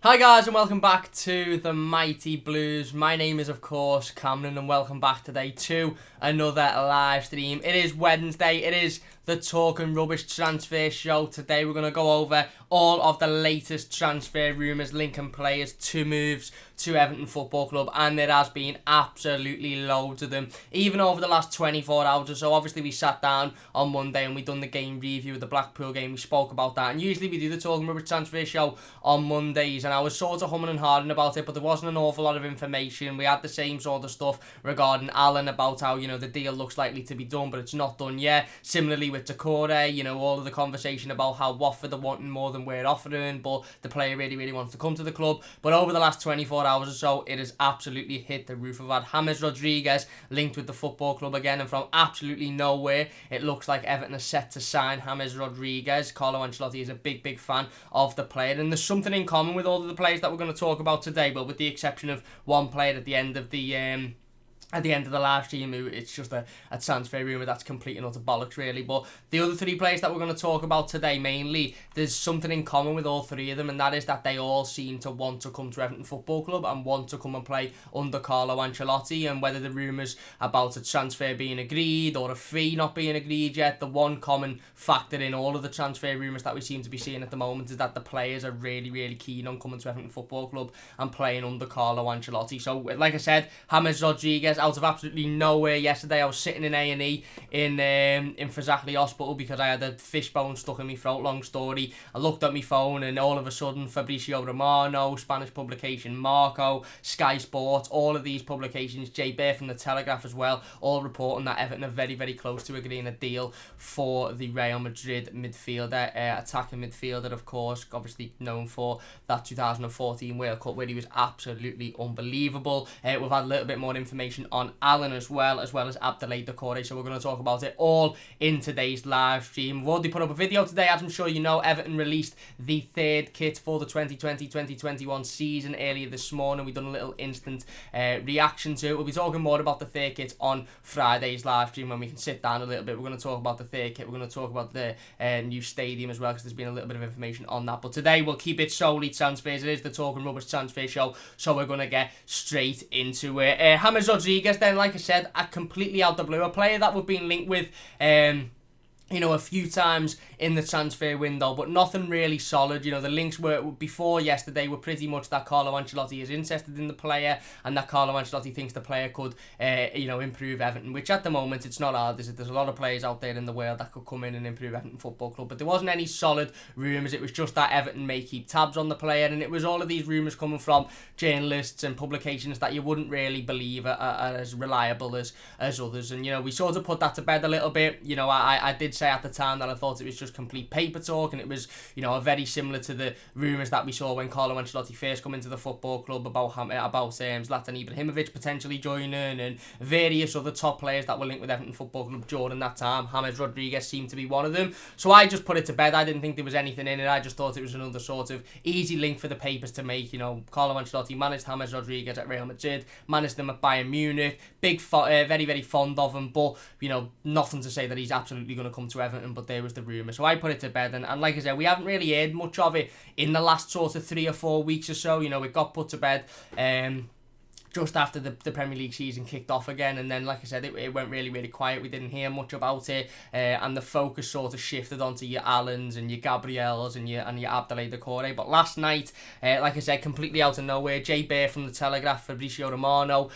Hi guys and welcome back to the Mighty Blues. My name is of course Cameron and welcome back today to another live stream. It is Wednesday, it is the Talk and Rubbish transfer show. Today we're going to go over all of the latest transfer rumours linking players to moves to Everton Football Club, and there has been absolutely loads of them, even over the last 24 hours or so. Obviously we sat down on Monday and we done the game review of the Blackpool game, we spoke about that, and usually we do the Talk and Rubbish transfer show on Mondays, and I was sort of humming and hawing about it, but there wasn't an awful lot of information. We had the same sort of stuff regarding Allan about how, the deal looks likely to be done, but it's not done yet. Similarly with Decore, all of the conversation about how Watford are wanting more than we're offering, but the player really wants to come to the club. But over the last 24 hours or so, it has absolutely hit the roof. We've had James Rodríguez linked with the football club again, and from absolutely nowhere, it looks like Everton are set to sign James Rodríguez. Carlo Ancelotti is a big fan of the player, and there's something in common with all of the players that we're going to talk about today, but with the exception of one player at the end of the live stream, it's just a transfer rumour that's complete and utter bollocks really. But the other three players that we're going to talk about today, mainly, there's something in common with all three of them, and that is that they all seem to want to come to Everton Football Club and want to come and play under Carlo Ancelotti. And whether the rumours about a transfer being agreed or a fee not being agreed yet, the one common factor in all of the transfer rumours that we seem to be seeing at the moment is that the players are really keen on coming to Everton Football Club and playing under Carlo Ancelotti. So like I said, James Rodríguez, out of absolutely nowhere yesterday, I was sitting in A&E in Fazachley Hospital because I had a fishbone stuck in my throat. Long story. I looked at my phone and all of a sudden Fabrizio Romano, Spanish publication Marco, Sky Sports, all of these publications, Jay Bear from the Telegraph as well, all reporting that Everton are very close to agreeing a deal for the Real Madrid midfielder, attacking midfielder, of course, obviously known for that 2014 World Cup where he was absolutely unbelievable. We've had a little bit more information on Allan as well as Abdoulaye Doucouré, so we're going to talk about it all in today's live stream. We've already put up a video today, as I'm sure you know. Everton released the third kit for the 2020-2021 season earlier this morning. We've done a little instant reaction to it. We'll be talking more about the third kit on Friday's live stream when we can sit down a little bit. We're going to talk about the third kit, we're going to talk about the new stadium as well, because there's been a little bit of information on that. But today we'll keep it solely transfers. It is the Talk and Rubbish transfer show, so we're going to get straight into it. James Rodríguez then, like I said, completely out the blue, a player that we've been linked with a few times in the transfer window, but nothing really solid. The links were before yesterday were pretty much that Carlo Ancelotti is interested in the player and that Carlo Ancelotti thinks the player could improve Everton, which at the moment it's not hard. There's a lot of players out there in the world that could come in and improve Everton Football Club, but there wasn't any solid rumours. It was just that Everton may keep tabs on the player, and it was all of these rumours coming from journalists and publications that you wouldn't really believe are as reliable as others. And we sort of put that to bed a little bit. I did say at the time that I thought it was just complete paper talk, and it was very similar to the rumours that we saw when Carlo Ancelotti first come into the football club about Zlatan Ibrahimovic potentially joining, and various other top players that were linked with Everton Football Club during that time. James Rodríguez seemed to be one of them, so I just put it to bed. I didn't think there was anything in it. I just thought it was another sort of easy link for the papers to make. Carlo Ancelotti managed James Rodríguez at Real Madrid, managed them at Bayern Munich, very fond of him, but nothing to say that he's absolutely going to come to Everton, but there was the rumour. So I put it to bed, and like I said, we haven't really heard much of it in the last sort of 3 or 4 weeks or so. It got put to bed just after the Premier League season kicked off again, and then like I said, it went really quiet. We didn't hear much about it, and the focus sort of shifted onto your Allans and your Gabriels and your Abdoulaye Doucouré. But last night, like I said, completely out of nowhere, Jay Bear from the Telegraph, Fabrizio Romano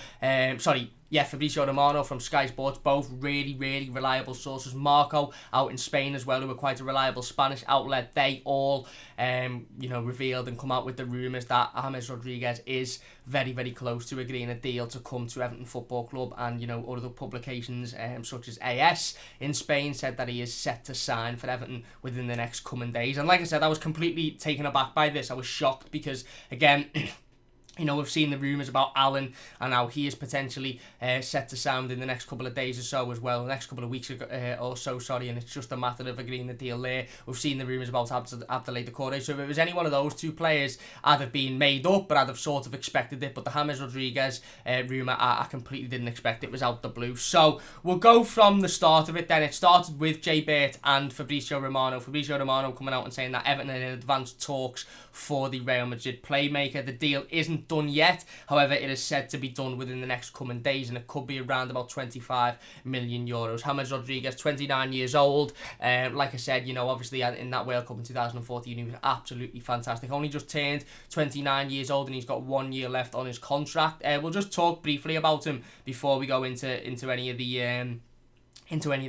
from Sky Sports, both really reliable sources. Marco out in Spain as well, who are quite a reliable Spanish outlet. They all, revealed and come out with the rumours that James Rodríguez is very close to agreeing a deal to come to Everton Football Club. And, other publications such as AS in Spain said that he is set to sign for Everton within the next coming days. And like I said, I was completely taken aback by this. I was shocked because, again, You know, we've seen the rumours about Allan and how he is potentially set to sound in the next couple of days or so as well, the next couple of weeks or so, sorry, and it's just a matter of agreeing the deal there. We've seen the rumours about Abdoulaye, so if it was any one of those two players, I'd have been made up, but I'd have sort of expected it, but the James Rodríguez rumour, I completely didn't expect. It was out the blue. So we'll go from the start of it then. It started with Jay Burt and Fabrizio Romano coming out and saying that Everton are in advanced talks for the Real Madrid playmaker. The deal isn't done yet, however it is said to be done within the next coming days, and it could be around about 25 million euros. James Rodríguez, 29 years old, like I said, you know, obviously in that World Cup in 2014 he was absolutely fantastic. Only just turned 29 years old and he's got 1 year left on his contract. We'll just talk briefly about him before we go into any of the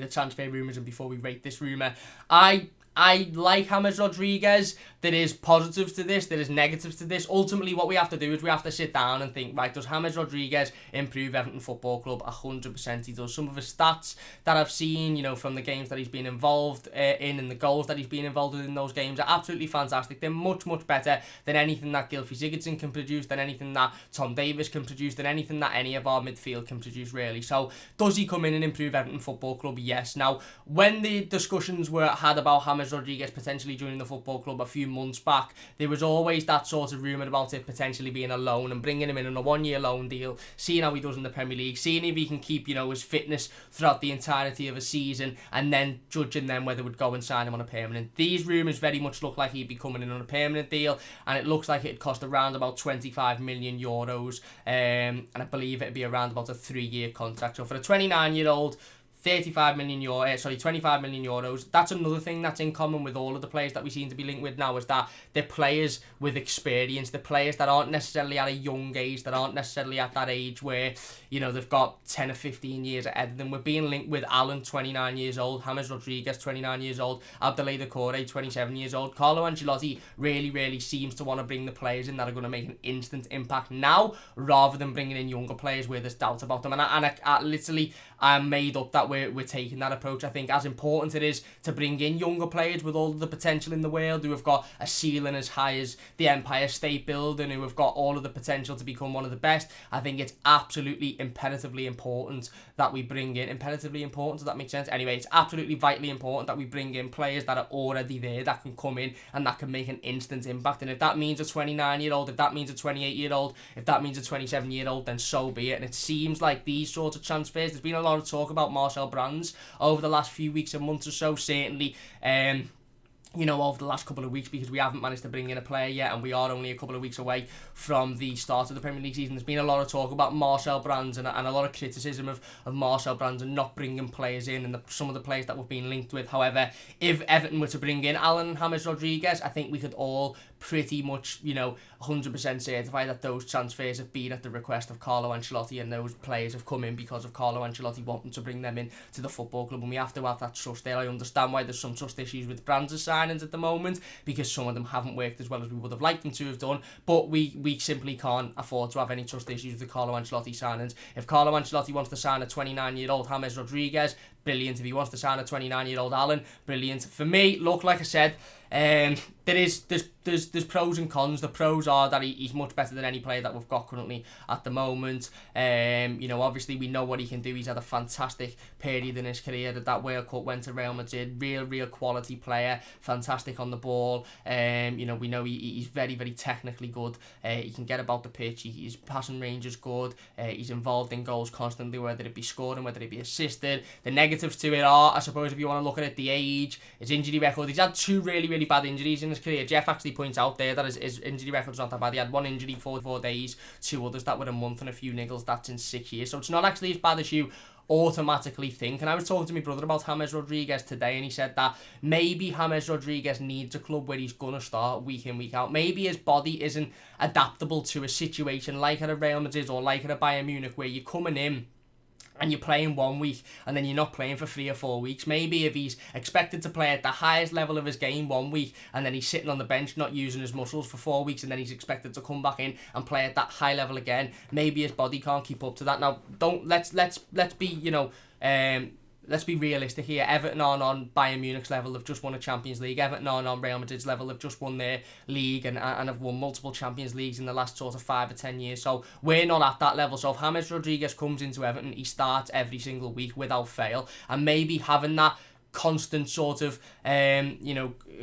transfer rumours and before we rate this rumour. I like James Rodríguez. There is positives to this, there is negatives to this. Ultimately, what we have to do is we have to sit down and think, right, does James Rodríguez improve Everton Football Club? 100% he does. Some of his stats that I've seen, you know, from the games that he's been involved in and the goals that he's been involved with in those games are absolutely fantastic. They're much, much better than anything that Gylfi Sigurdsson can produce, than anything that Tom Davies can produce, than anything that any of our midfield can produce, really. So, does he come in and improve Everton Football Club? Yes. Now, when the discussions were had about James Rodríguez potentially joining the football club a few months back, there was always that sort of rumour about it potentially being a loan and bringing him in on a 1 year loan deal, seeing how he does in the Premier League, seeing if he can keep, you know, his fitness throughout the entirety of a season, and then judging them whether we'd go and sign him on a permanent. These rumours very much look like he'd be coming in on a permanent deal, and it looks like it'd cost around about 25 million euros, and I believe it'd be around about a 3-year contract. So for a 29-year-old, 25 million euros. That's another thing that's in common with all of the players that we seem to be linked with now, is that they're players with experience. They're players that aren't necessarily at a young age, that aren't necessarily at that age where, you know, they've got 10 or 15 years ahead of them. We're being linked with Allan, 29 years old, James Rodríguez, 29 years old, Abdoulaye, 27 years old. Carlo Ancelotti really seems to want to bring the players in that are going to make an instant impact now, rather than bringing in younger players where there's doubt about them. And I literally, I'm made up that we're taking that approach. I think as important it is to bring in younger players with all of the potential in the world, who have got a ceiling as high as the Empire State Building, who have got all of the potential to become one of the best. I think it's absolutely imperatively important that we bring in, imperatively important, does that make sense? Anyway, it's absolutely vitally important that we bring in players that are already there, that can come in and that can make an instant impact. And if that means a 29-year-old, if that means a 28-year-old, if that means a 27-year-old, then so be it. And it seems like these sorts of transfers, there's been a lot of talk about Marcel Brands over the last few weeks and months or so, certainly you know, over the last couple of weeks, because we haven't managed to bring in a player yet, and we are only a couple of weeks away from the start of the Premier League season. There's been a lot of talk about Marcel Brands and a lot of criticism of Marcel Brands and not bringing players in, and some of the players that we've been linked with. However, if Everton were to bring in Allan and James Rodríguez, I think we could all pretty much, you know, 100% certify that those transfers have been at the request of Carlo Ancelotti, and those players have come in because of Carlo Ancelotti wanting to bring them in to the football club, and we have to have that trust there. I understand why there's some trust issues with Brands' signings at the moment, because some of them haven't worked as well as we would have liked them to have done, but we simply can't afford to have any trust issues with the Carlo Ancelotti signings. If Carlo Ancelotti wants to sign a 29-year-old James Rodríguez, brilliant. If he wants to sign a 29-year-old Allan, brilliant. For me, look, like I said, there's pros and cons. The pros are that he's much better than any player that we've got currently at the moment. You know, obviously we know what he can do. He's had a fantastic period in his career. That World Cup went to Real Madrid. Real quality player. Fantastic on the ball. You know, we know he's very technically good. He can get about the pitch. His passing range is good. He's involved in goals constantly, whether it be scoring, whether it be assisted. The negatives to it are, I suppose, if you want to look at it, the age, his injury record. He's had two really bad injuries in his career. Jeff actually points out there that his injury record's not that bad. He had one injury for 4 days, 2 others that were a month, and a few niggles. That's in 6 years. So it's not actually as bad as you automatically think. And I was talking to my brother about James Rodríguez today, and he said that maybe James Rodríguez needs a club where he's going to start week in, week out. Maybe his body isn't adaptable to a situation like at a Real Madrid or like at a Bayern Munich, where you're coming in and you're playing 1 week and then you're not playing for 3 or 4 weeks. Maybe if he's expected to play at the highest level of his game 1 week and then he's sitting on the bench not using his muscles for 4 weeks, and then he's expected to come back in and play at that high level again, maybe his body can't keep up to that. Now, let's be, you know, let's be realistic here. Everton aren't on Bayern Munich's level. They've just won a Champions League. Everton aren't on Real Madrid's level. They've just won their league and have won multiple Champions Leagues in the last sort of 5 or 10 years. So we're not at that level. So if James Rodríguez comes into Everton, he starts every single week without fail. And maybe having that constant sort of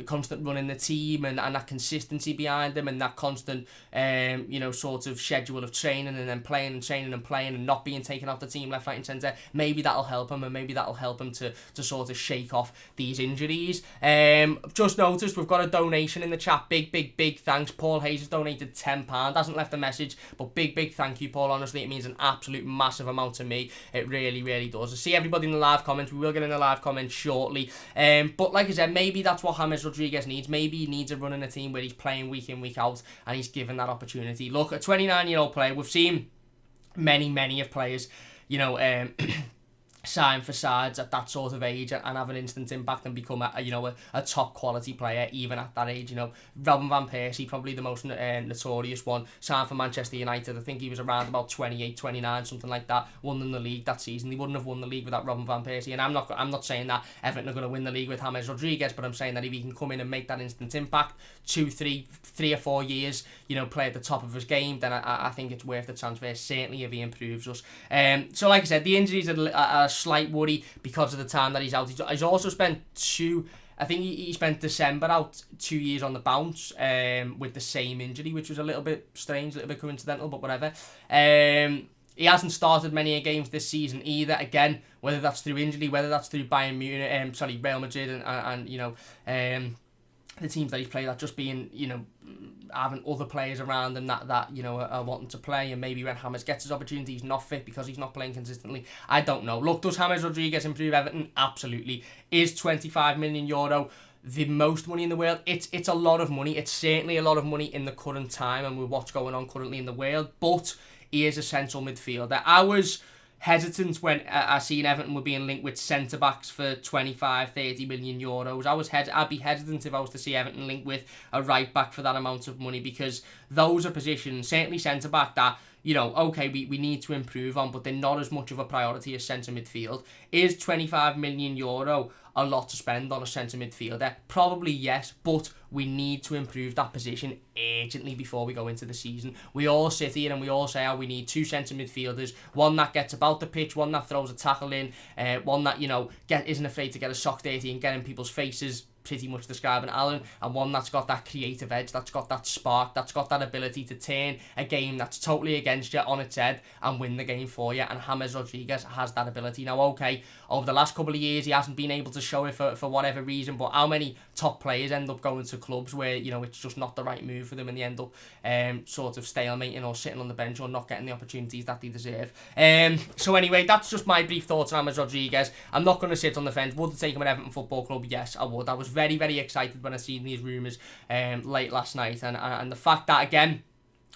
constant running the team and that consistency behind them, and that constant sort of schedule of training and then playing and training and playing and not being taken off the team left, right and centre, maybe that'll help him, and maybe that'll help him to sort of shake off these injuries. Just noticed we've got a donation in the chat. Big thanks. Paul Hayes has donated £10, hasn't left a message, but big thank you, Paul. Honestly, it means an absolute massive amount to me. It really does. I see everybody in the live comments. We will get in the live comments shortly. But like I said, maybe that's what James Rodríguez needs. Maybe he needs a run in a team where he's playing week in, week out, and he's given that opportunity. Look, a 29-year-old player, we've seen many of players, sign for sides at that sort of age and have an instant impact and become a top quality player even at that age. Robin van Persie, probably the most notorious one, signed for Manchester United. I think he was around about 28, 29, something like that. Won them the league that season. They wouldn't have won the league without Robin van Persie. And I'm not saying that Everton are going to win the league with James Rodríguez, but I'm saying that if he can come in and make that instant impact, 3 or 4 years, play at the top of his game, then I think it's worth the transfer, certainly if he improves us. So like I said, the injuries are a slight worry because of the time that he's out. He's also spent he spent December out 2 years on the bounce with the same injury, which was a little bit strange, a little bit coincidental, but whatever. He hasn't started many games this season either. Again, whether that's through injury, whether that's through Bayern Munich, Real Madrid, and the teams that he's played at just being, having other players around him that are wanting to play, and maybe when James gets his opportunity, he's not fit because he's not playing consistently. I don't know. Look, does James Rodríguez improve Everton? Absolutely. Is €25 million the most money in the world? It's a lot of money. It's certainly a lot of money in the current time and with what's going on currently in the world, but he is a central midfielder. I was hesitant when I seen Everton were being linked with centre-backs for 25-30 million euros. I'd be hesitant if I was to see Everton linked with a right-back for that amount of money, because those are positions, certainly centre-back, that okay, we need to improve on, but they're not as much of a priority as centre midfield. Is €25 million a lot to spend on a centre midfielder? Probably yes, but we need to improve that position urgently before we go into the season. We all sit here and we all say how we need 2 centre midfielders, one that gets about the pitch, one that throws a tackle in, one that isn't afraid to get his socks dirty and get in people's faces, pretty much describing Allan, and one that's got that creative edge, that's got that spark, that's got that ability to turn a game that's totally against you on its head and win the game for you. And James Rodríguez has that ability. Now, okay, over the last couple of years he hasn't been able to show it for whatever reason, but how many top players end up going to clubs where it's just not the right move for them and they end up sort of stalemating or sitting on the bench or not getting the opportunities that they deserve. So anyway, that's just my brief thoughts on James Rodríguez. I'm not going to sit on the fence. Would I take him at Everton Football Club? Yes, I would. I was very excited when I seen these rumours late last night, and the fact that, again,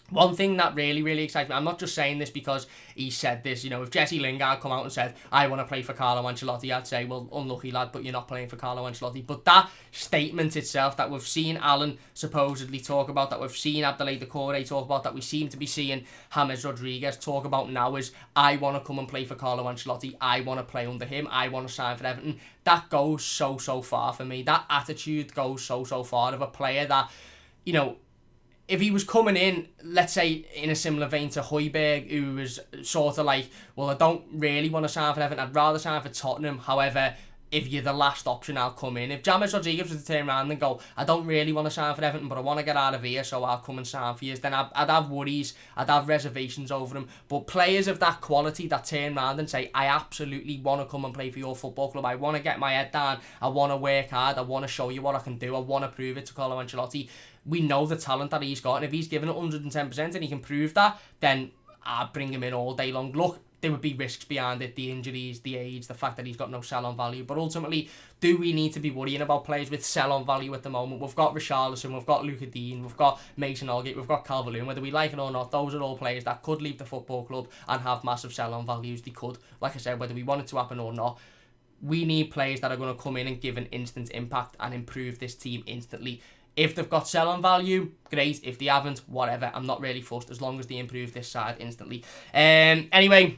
one thing that really excites me, I'm not just saying this because he said this, if Jesse Lingard come out and said, I want to play for Carlo Ancelotti, I'd say, well, unlucky lad, but you're not playing for Carlo Ancelotti. But that statement itself, that we've seen Allan supposedly talk about, that we've seen Abdoulaye Doucouré talk about, that we seem to be seeing James Rodríguez talk about now, is, I want to come and play for Carlo Ancelotti, I want to play under him, I want to sign for Everton. That goes so far for me. That attitude goes so far of a player that, if he was coming in, let's say, in a similar vein to Højbjerg, who was sort of like, well, I don't really want to sign for Everton, I'd rather sign for Tottenham, however, if you're the last option, I'll come in. If James Rodríguez was to turn around and go, I don't really want to sign for Everton, but I want to get out of here, so I'll come and sign for you, then I'd have worries, I'd have reservations over him. But players of that quality that turn around and say, I absolutely want to come and play for your football club, I want to get my head down, I want to work hard, I want to show you what I can do, I want to prove it to Carlo Ancelotti. We know the talent that he's got, and if he's given it 110% and he can prove that, then I'd bring him in all day long. Look, there would be risks behind it, the injuries, the age, the fact that he's got no sell-on value. But ultimately, do we need to be worrying about players with sell-on value at the moment? We've got Richarlison, we've got Luca Dean, we've got Mason Holgate, we've got Calvert-Lewin. Whether we like it or not, those are all players that could leave the football club and have massive sell-on values. They could. Like I said, whether we want it to happen or not, we need players that are going to come in and give an instant impact and improve this team instantly. If they've got sell-on value, great. If they haven't, whatever. I'm not really fussed as long as they improve this side instantly. Anyway,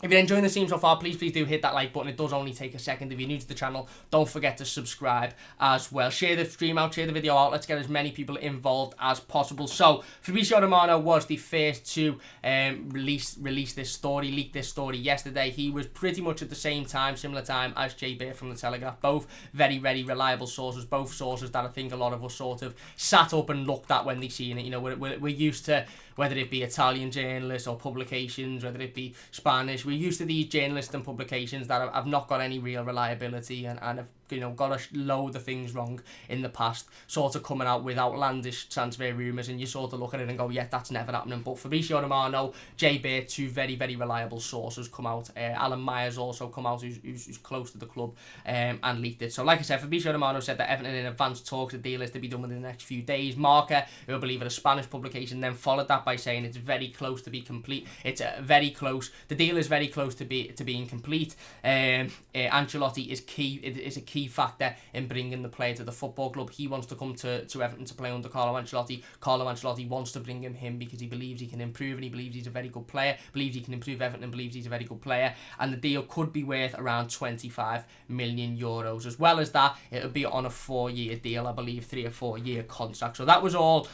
If you're enjoying the stream so far, please do hit that like button. It does only take a second. If you're new to the channel, don't forget to subscribe as well. Share the stream out, share the video out. Let's get as many people involved as possible. So, Fabrizio Romano was the first to release this story, leak this story yesterday. He was pretty much at the same time, similar time as Jay Bear from The Telegraph. Both very, very reliable sources. Both sources that I think a lot of us sort of sat up and looked at when they seen it. You know, we're used to, whether it be Italian journalists or publications, whether it be Spanish, we're used to these journalists and publications that have not got any real reliability and have, you know, got a load of things wrong in the past, sort of coming out with outlandish transfer rumours, and you sort of look at it and go, yeah, that's never happening. But Fabrizio Romano, Jay Bear, two very, very reliable sources come out. Alan Myers also come out, who's close to the club, and leaked it. So like I said, Fabrizio Romano said that Everton in advanced talks, the deal is to be done within the next few days. Marca, who I believe are a Spanish publication, then followed that by saying it's very close to be complete. It's very close. The deal is very close to being complete. Ancelotti is key. It is a key factor in bringing the player to the football club. He wants to come to Everton to play under Carlo Ancelotti. Carlo Ancelotti wants to bring him because he believes he can improve, and he believes he's a very good player, believes he can improve Everton, and believes he's a very good player. And the deal could be worth around 25 million euros. As well as that, it'll be on a 4-year deal, I believe, 3 or 4 year contract. So that was all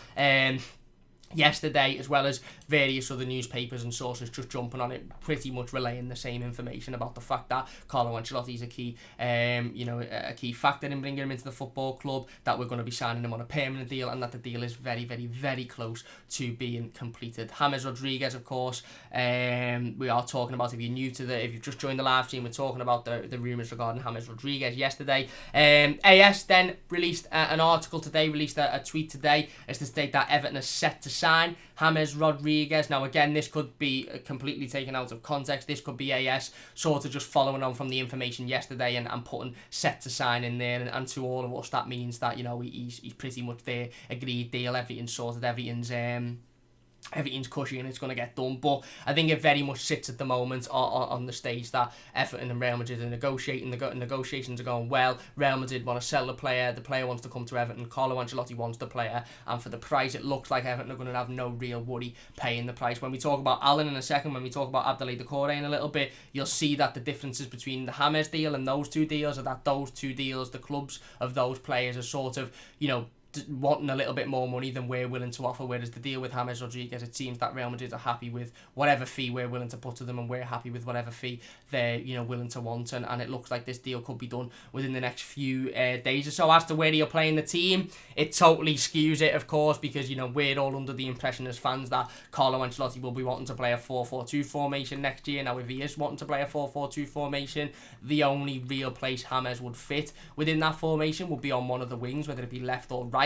yesterday, as well as various other newspapers and sources just jumping on it, pretty much relaying the same information about the fact that Carlo Ancelotti is a key, a key factor in bringing him into the football club, that we're going to be signing him on a permanent deal, and that the deal is very, very, very close to being completed. James Rodríguez, of course, we are talking about, if you've just joined the live stream, we're talking about the rumours regarding James Rodríguez yesterday. AS then released an article today, released a tweet today, as to state that Everton is set to sign James Rodríguez. Now again, this could be completely taken out of context. This could be AS sort of just following on from the information yesterday and putting set to sign in there, and to all of us that means that, you know, he's pretty much there, agreed deal, everything's sorted, everything's cushy and it's going to get done. But I think it very much sits at the moment on the stage that Everton and Real Madrid are negotiating. The negotiations are going well. Real Madrid want to sell the player wants to come to Everton, Carlo Ancelotti wants the player, and for the price it looks like Everton are going to have no real worry paying the price. When we talk about Allan in a second, when we talk about Abdoulaye Doucouré in a little bit, you'll see that the differences between the James deal and those two deals are that those two deals, the clubs of those players are sort of, you know, wanting a little bit more money than we're willing to offer, whereas the deal with James Rodríguez, it seems that Real Madrid are happy with whatever fee we're willing to put to them, and we're happy with whatever fee they're, you know, willing to want, and it looks like this deal could be done within the next few days or so. As to where he'll play in the team, it totally skews it, of course, because, you know, we're all under the impression as fans that Carlo Ancelotti will be wanting to play a 4-4-2 formation next year. Now, if he is wanting to play a 4-4-2 formation, the only real place James would fit within that formation would be on one of the wings, whether it be left or right.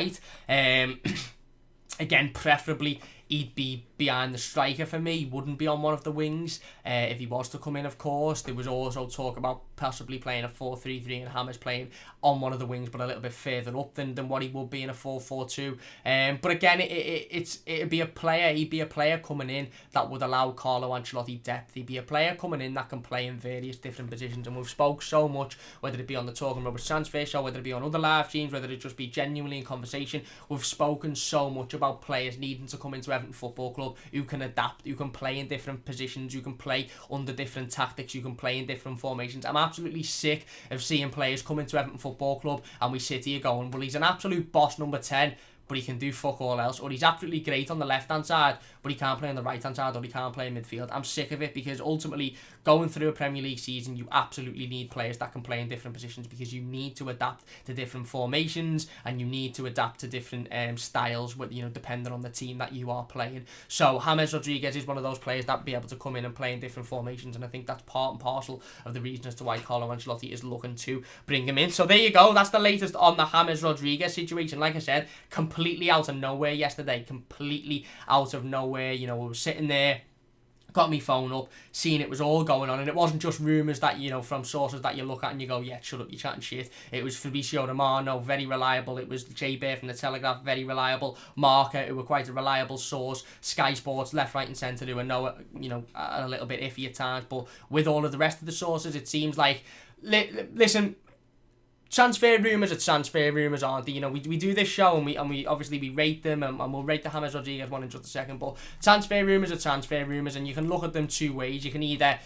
Again, preferably he'd be behind the striker for me. He wouldn't be on one of the wings if he was to come in, of course. There was also talk about possibly playing a 4-3-3 and James playing on one of the wings, but a little bit further up than what he would be in a 4-4-2. But again, he'd be a player coming in that would allow Carlo Ancelotti depth. He'd be a player coming in that can play in various different positions, and we've spoke so much, whether it be on the Talking Rubbish Transfer Show, whether it be on other live streams, whether it just be genuinely in conversation, we've spoken so much about players needing to come into Everton Football Club who can adapt, who can play in different positions, who can play under different tactics, who can play in different formations. I'm absolutely sick of seeing players come into Everton Football Club and we sit here going, well, he's an absolute boss number 10, but he can do fuck all else, or he's absolutely great on the left hand side but he can't play on the right hand side, or he can't play in midfield. I'm sick of it, because ultimately going through a Premier League season, you absolutely need players that can play in different positions, because you need to adapt to different formations and you need to adapt to different styles, with, you know, depending on the team that you are playing. So James Rodríguez is one of those players that will be able to come in and play in different formations, and I think that's part and parcel of the reason as to why Carlo Ancelotti is looking to bring him in. So there you go, that's the latest on the James Rodríguez situation. Like I said, completely out of nowhere yesterday, completely out of nowhere. You know, we were sitting there, got my phone up, seeing it was all going on, and it wasn't just rumours that, you know, from sources that you look at and you go, yeah, shut up, you're chatting shit. It was Fabrizio Romano, very reliable. It was Jay Bear from The Telegraph, very reliable. Marca, who were quite a reliable source. Sky Sports, left, right and centre, who I know, you know, are a little bit iffy at times, but with all of the rest of the sources, it seems like, listen, transfer rumours are transfer rumours, aren't they? You know, we do this show and we obviously we rate them, and we'll rate the James Rodríguez one in just a second, but transfer rumours are transfer rumours, and you can look at them two ways. You can either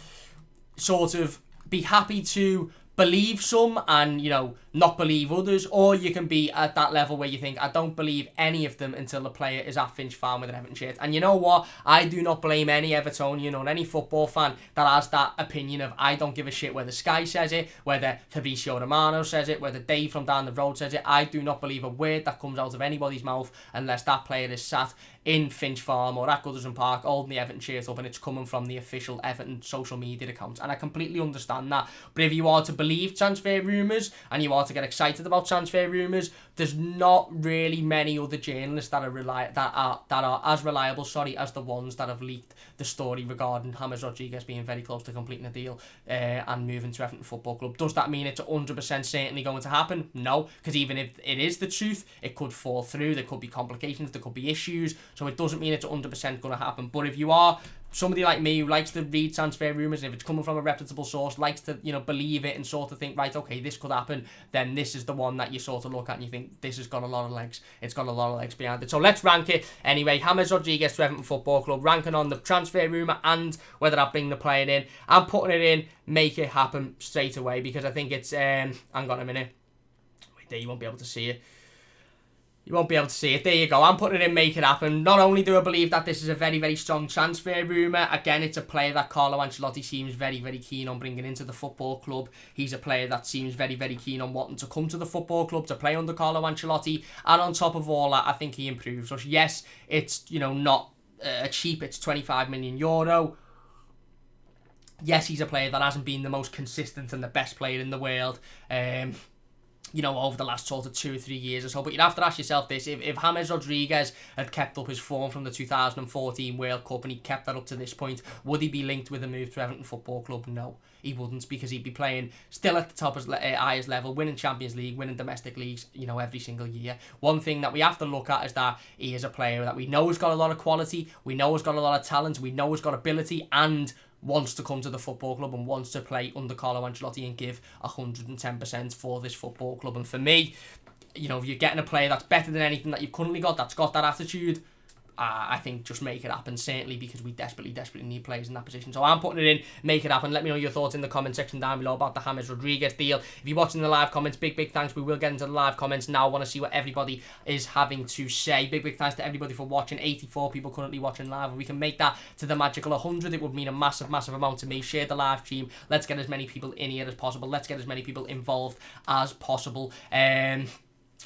sort of be happy to believe some and, you know, not believe others, or you can be at that level where you think, I don't believe any of them until the player is at Finch Farm with an Everton shirt. And you know what? I do not blame any Evertonian or any football fan that has that opinion of, I don't give a shit whether Sky says it, whether Fabrizio Romano says it, whether Dave from down the road says it. I do not believe a word that comes out of anybody's mouth unless that player is sat in Finch Farm or at Goodison Park holding the Everton shirt up and it's coming from the official Everton social media accounts. And I completely understand that. But if you are to believe transfer rumours and you are to get excited about transfer rumours, there's not really many other journalists that are as reliable, as the ones that have leaked the story regarding James Rodríguez being very close to completing a deal and moving to Everton Football Club. Does that mean it's 100% certainly going to happen? No, because even if it is the truth, it could fall through. There could be complications, there could be issues. So it doesn't mean it's 100% going to happen. But if you are somebody like me who likes to read transfer rumours, and if it's coming from a reputable source, likes to, you know, believe it and sort of think, right, okay, this could happen, then this is the one that you sort of look at and you think, this has got a lot of legs. It's got a lot of legs behind it. So let's rank it anyway. James Rodríguez to Everton Football Club, ranking on the transfer rumour and whether I bring the player in. I'm putting it in, make it happen straight away, because I think it's, hang on a minute. Wait there, you won't be able to see it. You won't be able to see it. There you go. I'm putting it in, make it happen. Not only do I believe that this is a very, very strong transfer rumour, again, it's a player that Carlo Ancelotti seems very, very keen on bringing into the football club. He's a player that seems very, very keen on wanting to come to the football club to play under Carlo Ancelotti. And on top of all that, I think he improves us. Yes, it's, you know, not cheap. It's 25 million euro. Yes, he's a player that hasn't been the most consistent and the best player in the world. You know, over the last sort of 2 or 3 years or so. But you'd have to ask yourself this, if James Rodríguez had kept up his form from the 2014 World Cup and he kept that up to this point, would he be linked with a move to Everton Football Club? No, he wouldn't, because he'd be playing still at the top of highest level, winning Champions League, winning domestic leagues, you know, every single year. One thing that we have to look at is that he is a player that we know has got a lot of quality, we know has got a lot of talent, we know has got ability, and wants to come to the football club and wants to play under Carlo Ancelotti and give 110% for this football club. And for me, you know, if you're getting a player that's better than anything that you've currently got, that's got that attitude, I think just make it happen, certainly because we desperately need players in that position. So I'm putting it in, make it happen. Let me know your thoughts in the comment section down below about the James Rodríguez deal. If you're watching the live comments, big thanks. We will get into the live comments now. I want to see what everybody is having to say. Big thanks to everybody for watching. 84 people currently watching live. If we can make that to the magical 100, it would mean a massive amount to me. Share the live stream. Let's get as many people in here as possible. Let's get as many people involved as possible.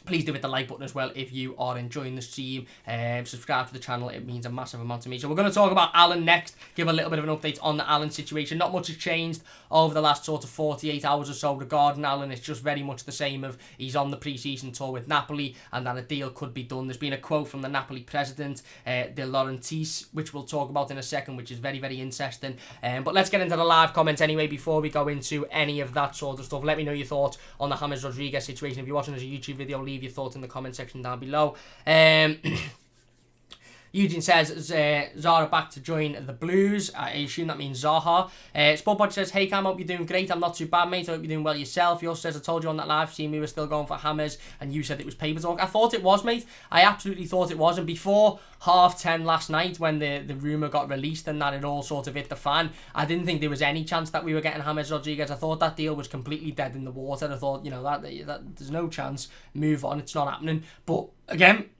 Please do hit the like button as well if you are enjoying the stream. Subscribe to the channel. It means a massive amount to me. So we're going to talk about Allan next. Give a little bit of an update on the Allan situation. Not much has changed over the last sort of 48 hours or so regarding Allan. It's just very much the same of he's on the pre-season tour with Napoli and that a deal could be done. There's been a quote from the Napoli president, De Laurentiis, which we'll talk about in a second, which is very, very interesting. But let's get into the live comments anyway before we go into any of that sort of stuff. Let me know your thoughts on the James Rodríguez situation. If you're watching as a YouTube video, leave your thoughts in the comment section down below. Eugene says, Zara back to join the Blues. I assume that means Zaha. Sportbot says, hey Cam, hope you're doing great. I'm not too bad, mate. I hope you're doing well yourself. He also says, I told you on that live stream we were still going for James, and you said it was paper talk. I thought it was, mate. I absolutely thought it was. And before 10:30 last night, when the rumour got released and that it all sort of hit the fan, I didn't think there was any chance that we were getting James Rodríguez. I thought that deal was completely dead in the water. I thought, you know, that there's no chance. Move on. It's not happening. But again,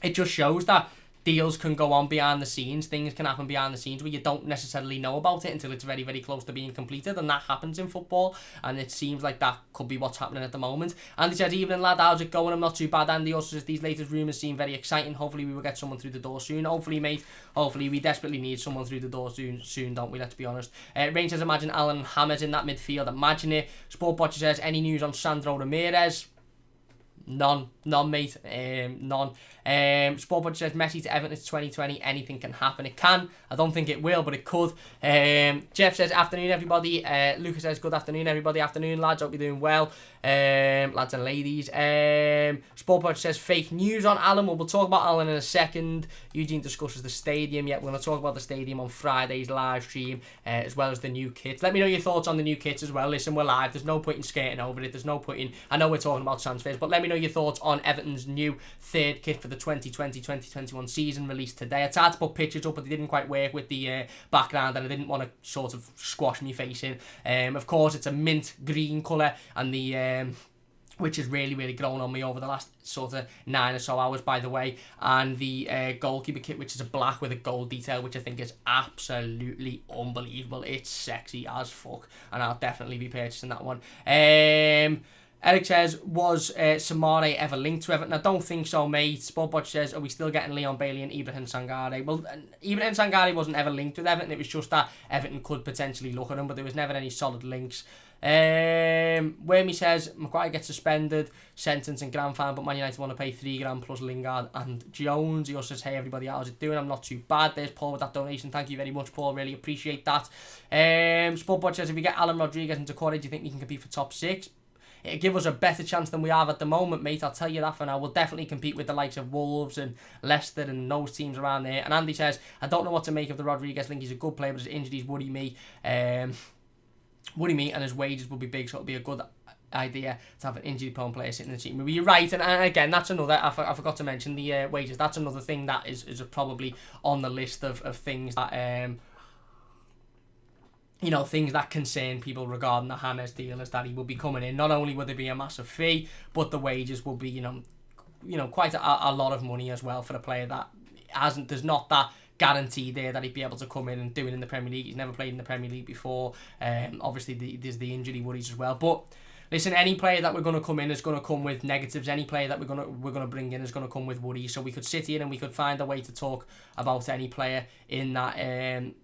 it just shows that deals can go on behind the scenes. Things can happen behind the scenes where you don't necessarily know about it until it's very, very close to being completed, and that happens in football, and it seems like that could be what's happening at the moment. Andy says, evening lad, how's it going? I'm not too bad. Andy also says, these latest rumours seem very exciting. Hopefully we will get someone through the door soon. Hopefully, mate. Hopefully. We desperately need someone through the door soon, don't we? Let's be honest. Rain says, imagine Allan and James in that midfield. Imagine it. Sportbotcher says, any news on Sandro Ramirez? None, mate. None. Sportbudget says Messi to Everton is 2020. Anything can happen. It can. I don't think it will, but it could. Jeff says afternoon, everybody. Lucas says good afternoon, everybody. Afternoon, lads. Hope you're doing well. Lads and ladies. Sportbudget says fake news on Allan. We'll talk about Allan in a second. Eugene discusses the stadium. Yeah, we're going to talk about the stadium on Friday's live stream, as well as the new kits. Let me know your thoughts on the new kits as well. Listen, we're live. There's no point in skating over it. There's no point in. I know we're talking about transfers, but let me know your thoughts on Everton's new third kit for the 2020-2021 season released today. I tried to put pictures up, but they didn't quite work with the background, and I didn't want to sort of squash my face in. Of course, it's a mint green colour, and the which has really, really grown on me over the last sort of 9 or so hours, by the way. And the goalkeeper kit, which is a black with a gold detail, which I think is absolutely unbelievable. It's sexy as fuck, and I'll definitely be purchasing that one. Eric says, was Samare ever linked to Everton? I don't think so, mate. Sportbot says, are we still getting Leon Bailey and Ibrahim Sangare? Well, Ibrahim Sangare wasn't ever linked with Everton. It was just that Everton could potentially look at him, but there was never any solid links. Wormy says, Maguire gets suspended, sentence and grand fine, but Man United want to pay £3 plus Lingard and Jones. He also says, hey everybody, how's it doing? I'm not too bad. There's Paul with that donation. Thank you very much, Paul. Really appreciate that. Sportbot says, if we get Allan, Rodríguez and Corey, do you think we can compete for top 6? It'll give us a better chance than we have at the moment, mate. I'll tell you that for now. We'll definitely compete with the likes of Wolves and Leicester and those teams around there. And Andy says, I don't know what to make of the Rodríguez link. He's a good player, but his injuries worry me. And his wages will be big, so it'll be a good idea to have an injury-prone player sitting in the team. But you're right, and again, that's another, I forgot to mention the wages. That's another thing that is probably on the list of things that, things that concern people regarding the James deal, is that he will be coming in. Not only will there be a massive fee, but the wages will be, quite a lot of money as well for a player that there's not that guarantee there that he'd be able to come in and do it in the Premier League. He's never played in the Premier League before. Obviously, there's the injury worries as well. But listen, any player that we're going to come in is going to come with negatives. Any player that we're going to bring in is going to come with worries. So we could sit here and we could find a way to talk about any player in that, in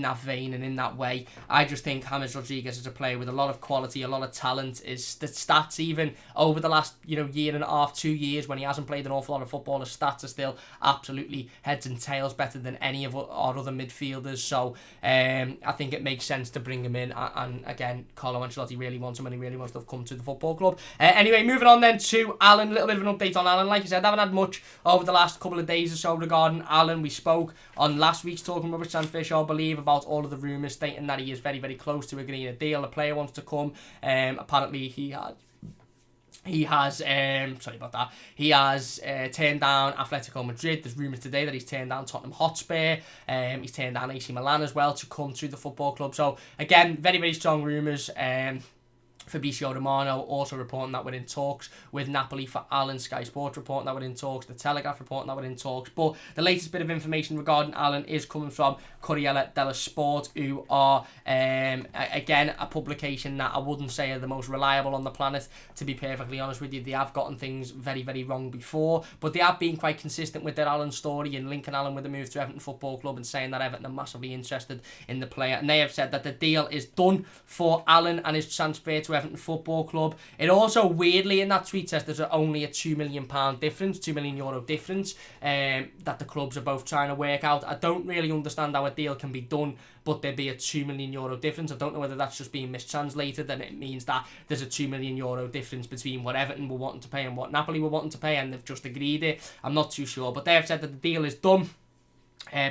that vein and in that way. I just think James Rodríguez is a player with a lot of quality, a lot of talent. Is the stats even over the last year and a half, 2 years, when he hasn't played an awful lot of football, his stats are still absolutely heads and tails better than any of our other midfielders. So I think it makes sense to bring him in. And again, Carlo Ancelotti really wants him, and he really wants to have come to the football club. Anyway, moving on then to Allan. A little bit of an update on Allan. Like I said, I haven't had much over the last couple of days or so regarding Allan. We spoke on last week's Talking Rubbish Transfer Show, I believe, about all of the rumours stating that he is very, very close to agreeing a deal. The player wants to come. Apparently he has turned down Atletico Madrid. There's rumours today that he's turned down Tottenham Hotspur. He's turned down AC Milan as well to come to the football club. So again, very, very strong rumours. Fabrizio Romano also reporting that we're in talks with Napoli for Allan. Sky Sports reporting that we're in talks. The Telegraph reporting that we're in talks. But the latest bit of information regarding Allan is coming from Corriere dello Sport, who are, again, a publication that I wouldn't say are the most reliable on the planet, to be perfectly honest with you. They have gotten things very, very wrong before, but they have been quite consistent with their Allan story and linking Allan with the move to Everton Football Club and saying that Everton are massively interested in the player. And they have said that the deal is done for Allan and his transfer to Everton Football Club. It also, weirdly, in that tweet says there's only a £2 million difference, €2 million difference, that the clubs are both trying to work out. I don't really understand how a deal can be done, but there'd be a €2 million difference. I don't know whether that's just being mistranslated, and it means that there's a €2 million difference between what Everton were wanting to pay and what Napoli were wanting to pay, and they've just agreed it. I'm not too sure, but they have said that the deal is done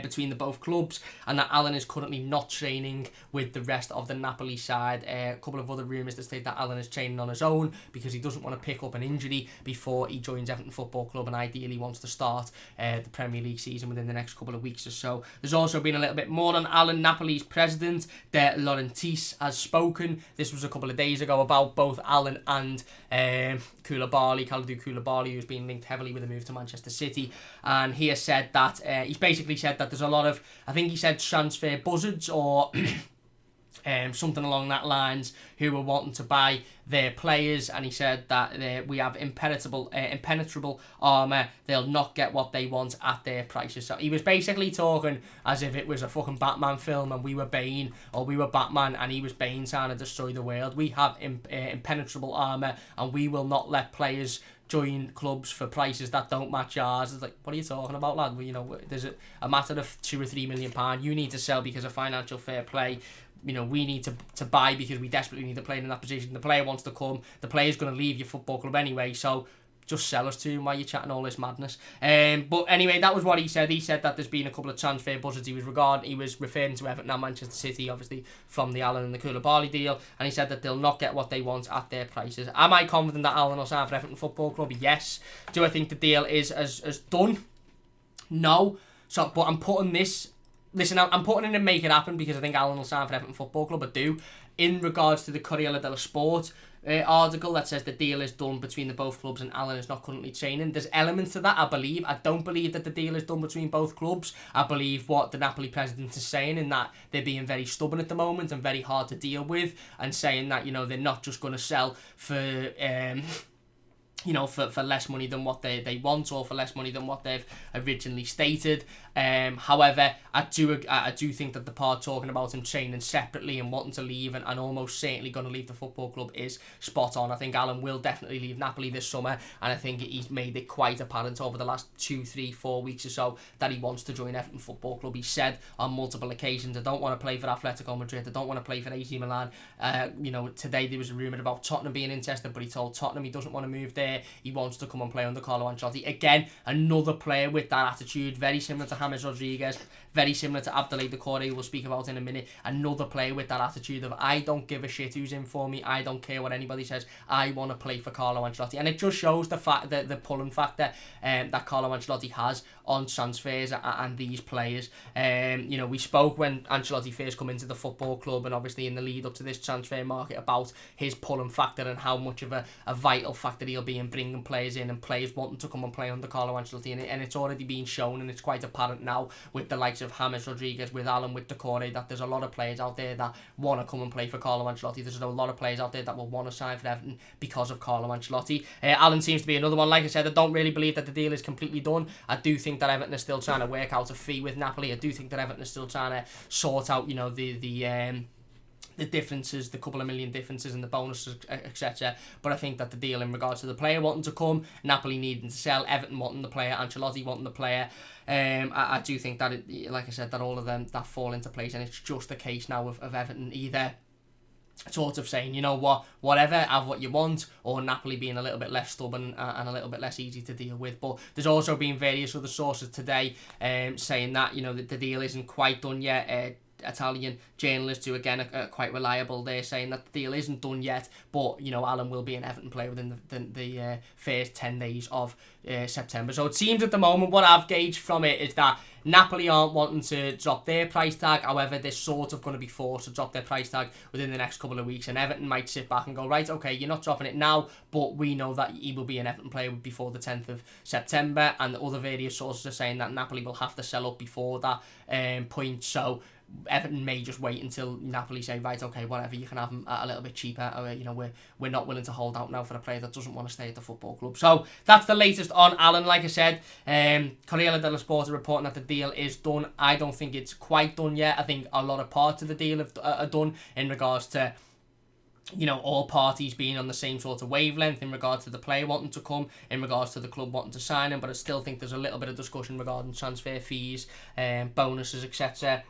between the both clubs, and that Allan is currently not training with the rest of the Napoli side. A couple of other rumours that state that Allan is training on his own because he doesn't want to pick up an injury before he joins Everton Football Club, and ideally wants to start the Premier League season within the next couple of weeks or so. There's also been a little bit more on Allan. Napoli's president, De Laurentiis, has spoken. This was a couple of days ago about both Allan and Kalidou Koulibaly, who's been linked heavily with a move to Manchester City, and he has said that he's basically said that there's a lot of, I think he said, transfer buzzards or something along that lines, who were wanting to buy their players, and he said that we have impenetrable armour. They'll not get what they want at their prices. So he was basically talking as if it was a fucking Batman film and we were Bane, or we were Batman and he was Bane trying to destroy the world. We have impenetrable armour, and we will not let players join clubs for prices that don't match ours. It's like, what are you talking about, lad? Well, there's a matter of £2 or £3 million. You need to sell because of financial fair play. We need to buy because we desperately need a player in that position. The player wants to come. The player's going to leave your football club anyway, so just sell us to him while you're chatting all this madness. But anyway, that was what he said. He said that there's been a couple of transfer buzzards he was referring to Everton and Manchester City, obviously, from the Allan and the Koulibaly deal, and he said that they'll not get what they want at their prices. Am I confident that Allan will sign for Everton Football Club? Yes. Do I think the deal is as done? No. So, but I'm putting this... Listen, I'm putting it in make it happen because I think Allan will sign for Everton Football Club. I do. In regards to the Corriere dello Sport article that says the deal is done between the both clubs and Allan is not currently training, there's elements to that, I believe. I don't believe that the deal is done between both clubs. I believe what the Napoli president is saying, in that they're being very stubborn at the moment and very hard to deal with, and saying that, you know, they're not just going to sell for... for less money than what they want, or for less money than what they've originally stated. However, I do think that the part talking about him training separately and wanting to leave and almost certainly going to leave the football club is spot on. I think Allan will definitely leave Napoli this summer, and I think he's made it quite apparent over the last 2, 3, 4 weeks or so that he wants to join Everton Football Club. He said on multiple occasions, I don't want to play for Atletico Madrid, I don't want to play for AC Milan. Today there was a rumour about Tottenham being interested, but he told Tottenham he doesn't want to move there. He wants to come and play under Carlo Ancelotti. Again, another player with that attitude, very similar to James Rodríguez, very similar to Abdoulaye Doucouré, we'll speak about in a minute. Another player with that attitude of, I don't give a shit who's in for me, I don't care what anybody says, I want to play for Carlo Ancelotti. And it just shows the fact that the pulling factor that Carlo Ancelotti has on transfers and these players. We spoke when Ancelotti first come into the football club, and obviously in the lead up to this transfer market, about his pulling factor and how much of a vital factor he'll be in bringing players in and players wanting to come and play under Carlo Ancelotti, and it's already been shown, and it's quite apparent now with the likes of James Rodríguez, with Allan, with Doucouré, that there's a lot of players out there that want to come and play for Carlo Ancelotti. There's a lot of players out there that will want to sign for Everton because of Carlo Ancelotti. Allan seems to be another one. Like I said, I don't really believe that the deal is completely done. I do think that Everton is still trying to work out a fee with Napoli. I do think that Everton is still trying to sort out, the differences, the couple of million differences and the bonuses, etc. But I think that the deal in regards to the player wanting to come, Napoli needing to sell, Everton wanting the player, Ancelotti wanting the player, I do think that, like I said, that all of them, that fall into place, and it's just the case now of Everton either sort of saying, you know what, whatever, have what you want, or Napoli being a little bit less stubborn and a little bit less easy to deal with. But there's also been various other sources today saying that, the deal isn't quite done yet. Italian journalists who again are quite reliable, they're saying that the deal isn't done yet, but Allan will be an Everton player within the first 10 days of September. So it seems at the moment, what I've gauged from it is that Napoli aren't wanting to drop their price tag. However, they're sort of going to be forced to drop their price tag within the next couple of weeks, and Everton might sit back and go, right, okay, you're not dropping it now, but we know that he will be an Everton player before the 10th of September, and the other various sources are saying that Napoli will have to sell up before that point. So Everton may just wait until Napoli say, right, okay, whatever, you can have him a little bit cheaper, or we're not willing to hold out now for a player that doesn't want to stay at the football club. So that's the latest on Allan. Like I said, Corriere dello Sport are reporting that the deal is done. I don't think it's quite done yet. I think a lot of parts of the deal are done in regards to all parties being on the same sort of wavelength in regards to the player wanting to come, in regards to the club wanting to sign him. But I still think there's a little bit of discussion regarding transfer fees, bonuses, etc.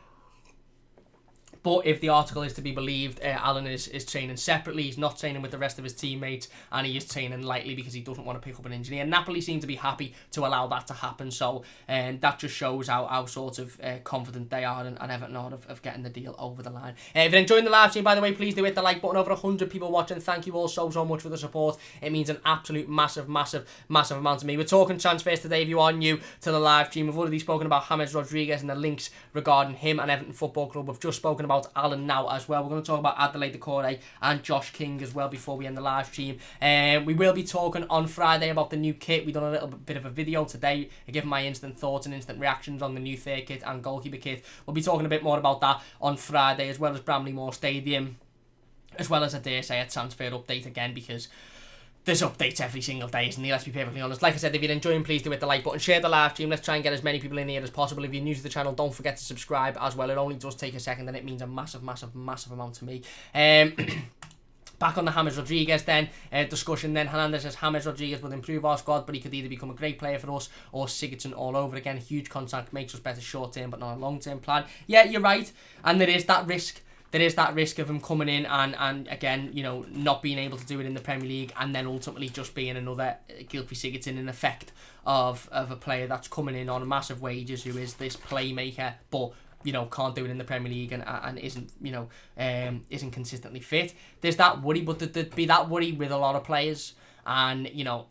But if the article is to be believed, Allan is training separately. He's not training with the rest of his teammates, and he is training lightly because he doesn't want to pick up an injury. And Napoli seem to be happy to allow that to happen. So that just shows how sort of confident they are and Everton are of getting the deal over the line. If you're enjoying the live stream, by the way, please do hit the like button. Over 100 people watching. Thank you all so much for the support. It means an absolute massive amount to me. We're talking transfers today. If you are new to the live stream, we've already spoken about James Rodríguez and the links regarding him and Everton Football Club. We've just spoken about Allan now as well. We're going to talk about Abdoulaye Doucouré and Josh King as well before we end the live stream. We will be talking on Friday about the new kit. We've done a little bit of a video today. I give my instant thoughts and instant reactions on the new third kit and goalkeeper kit. We'll be talking a bit more about that on Friday, as well as Bramley-Moore Stadium, as well as a transfer update again, because there's updates every single day, isn't there? Let's be perfectly honest. Like I said, if you're enjoying, please do hit the like button, share the live stream. Let's try and get as many people in here as possible. If you're new to the channel, don't forget to subscribe as well. It only does take a second, and it means a massive amount to me. Back on the James Rodríguez then, discussion then. Hernandez says James Rodríguez will improve our squad, but he could either become a great player for us or Sigurdsson all over again. Huge contract makes us better short term, but not a long term plan. Yeah, you're right, and there is that risk there is that risk of him coming in and again, you know, not being able to do it in the Premier League, and then ultimately just being another Gylfi Sigurdsson in effect of a player that's coming in on massive wages, who is this playmaker, but you know, can't do it in the Premier League and isn't, you know, isn't consistently fit. There's that worry, but there'd be that worry with a lot of players, and you know,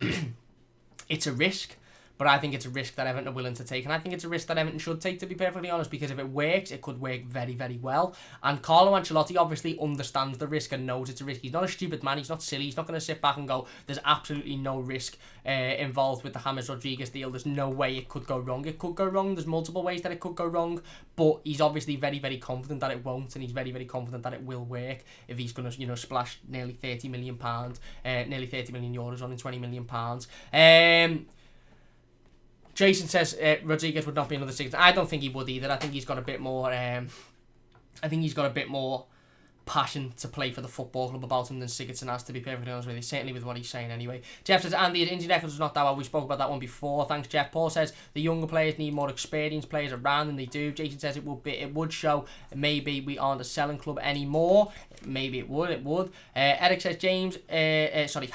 it's a risk. But I think it's a risk that Everton are willing to take. And I think it's a risk that Everton should take, to be perfectly honest, because if it works, it could work very, very well. And Carlo Ancelotti obviously understands the risk and knows it's a risk. He's not a stupid man. He's not silly. He's not going to sit back and go, there's absolutely no risk involved with the James Rodríguez deal. There's no way it could go wrong. It could go wrong. There's multiple ways that it could go wrong. But he's obviously very, very confident that it won't. And he's very, very confident that it will work if he's going to, you know, splash nearly £30 million, nearly €30 million on in £20 million. Jason says Rodríguez would not be another Sigurdsson. I don't think he would either. I think he's got a bit more. Passion to play for the football club about him than Sigurdsson has, to be perfectly honest with you. Certainly with what he's saying anyway. Jeff says Andy, his injury record was not that well. We spoke about that one before. Thanks, Jeff. Paul says the younger players need more experienced players around than they do. Jason says it would show maybe we aren't a selling club anymore. Maybe it would. Eric says James is only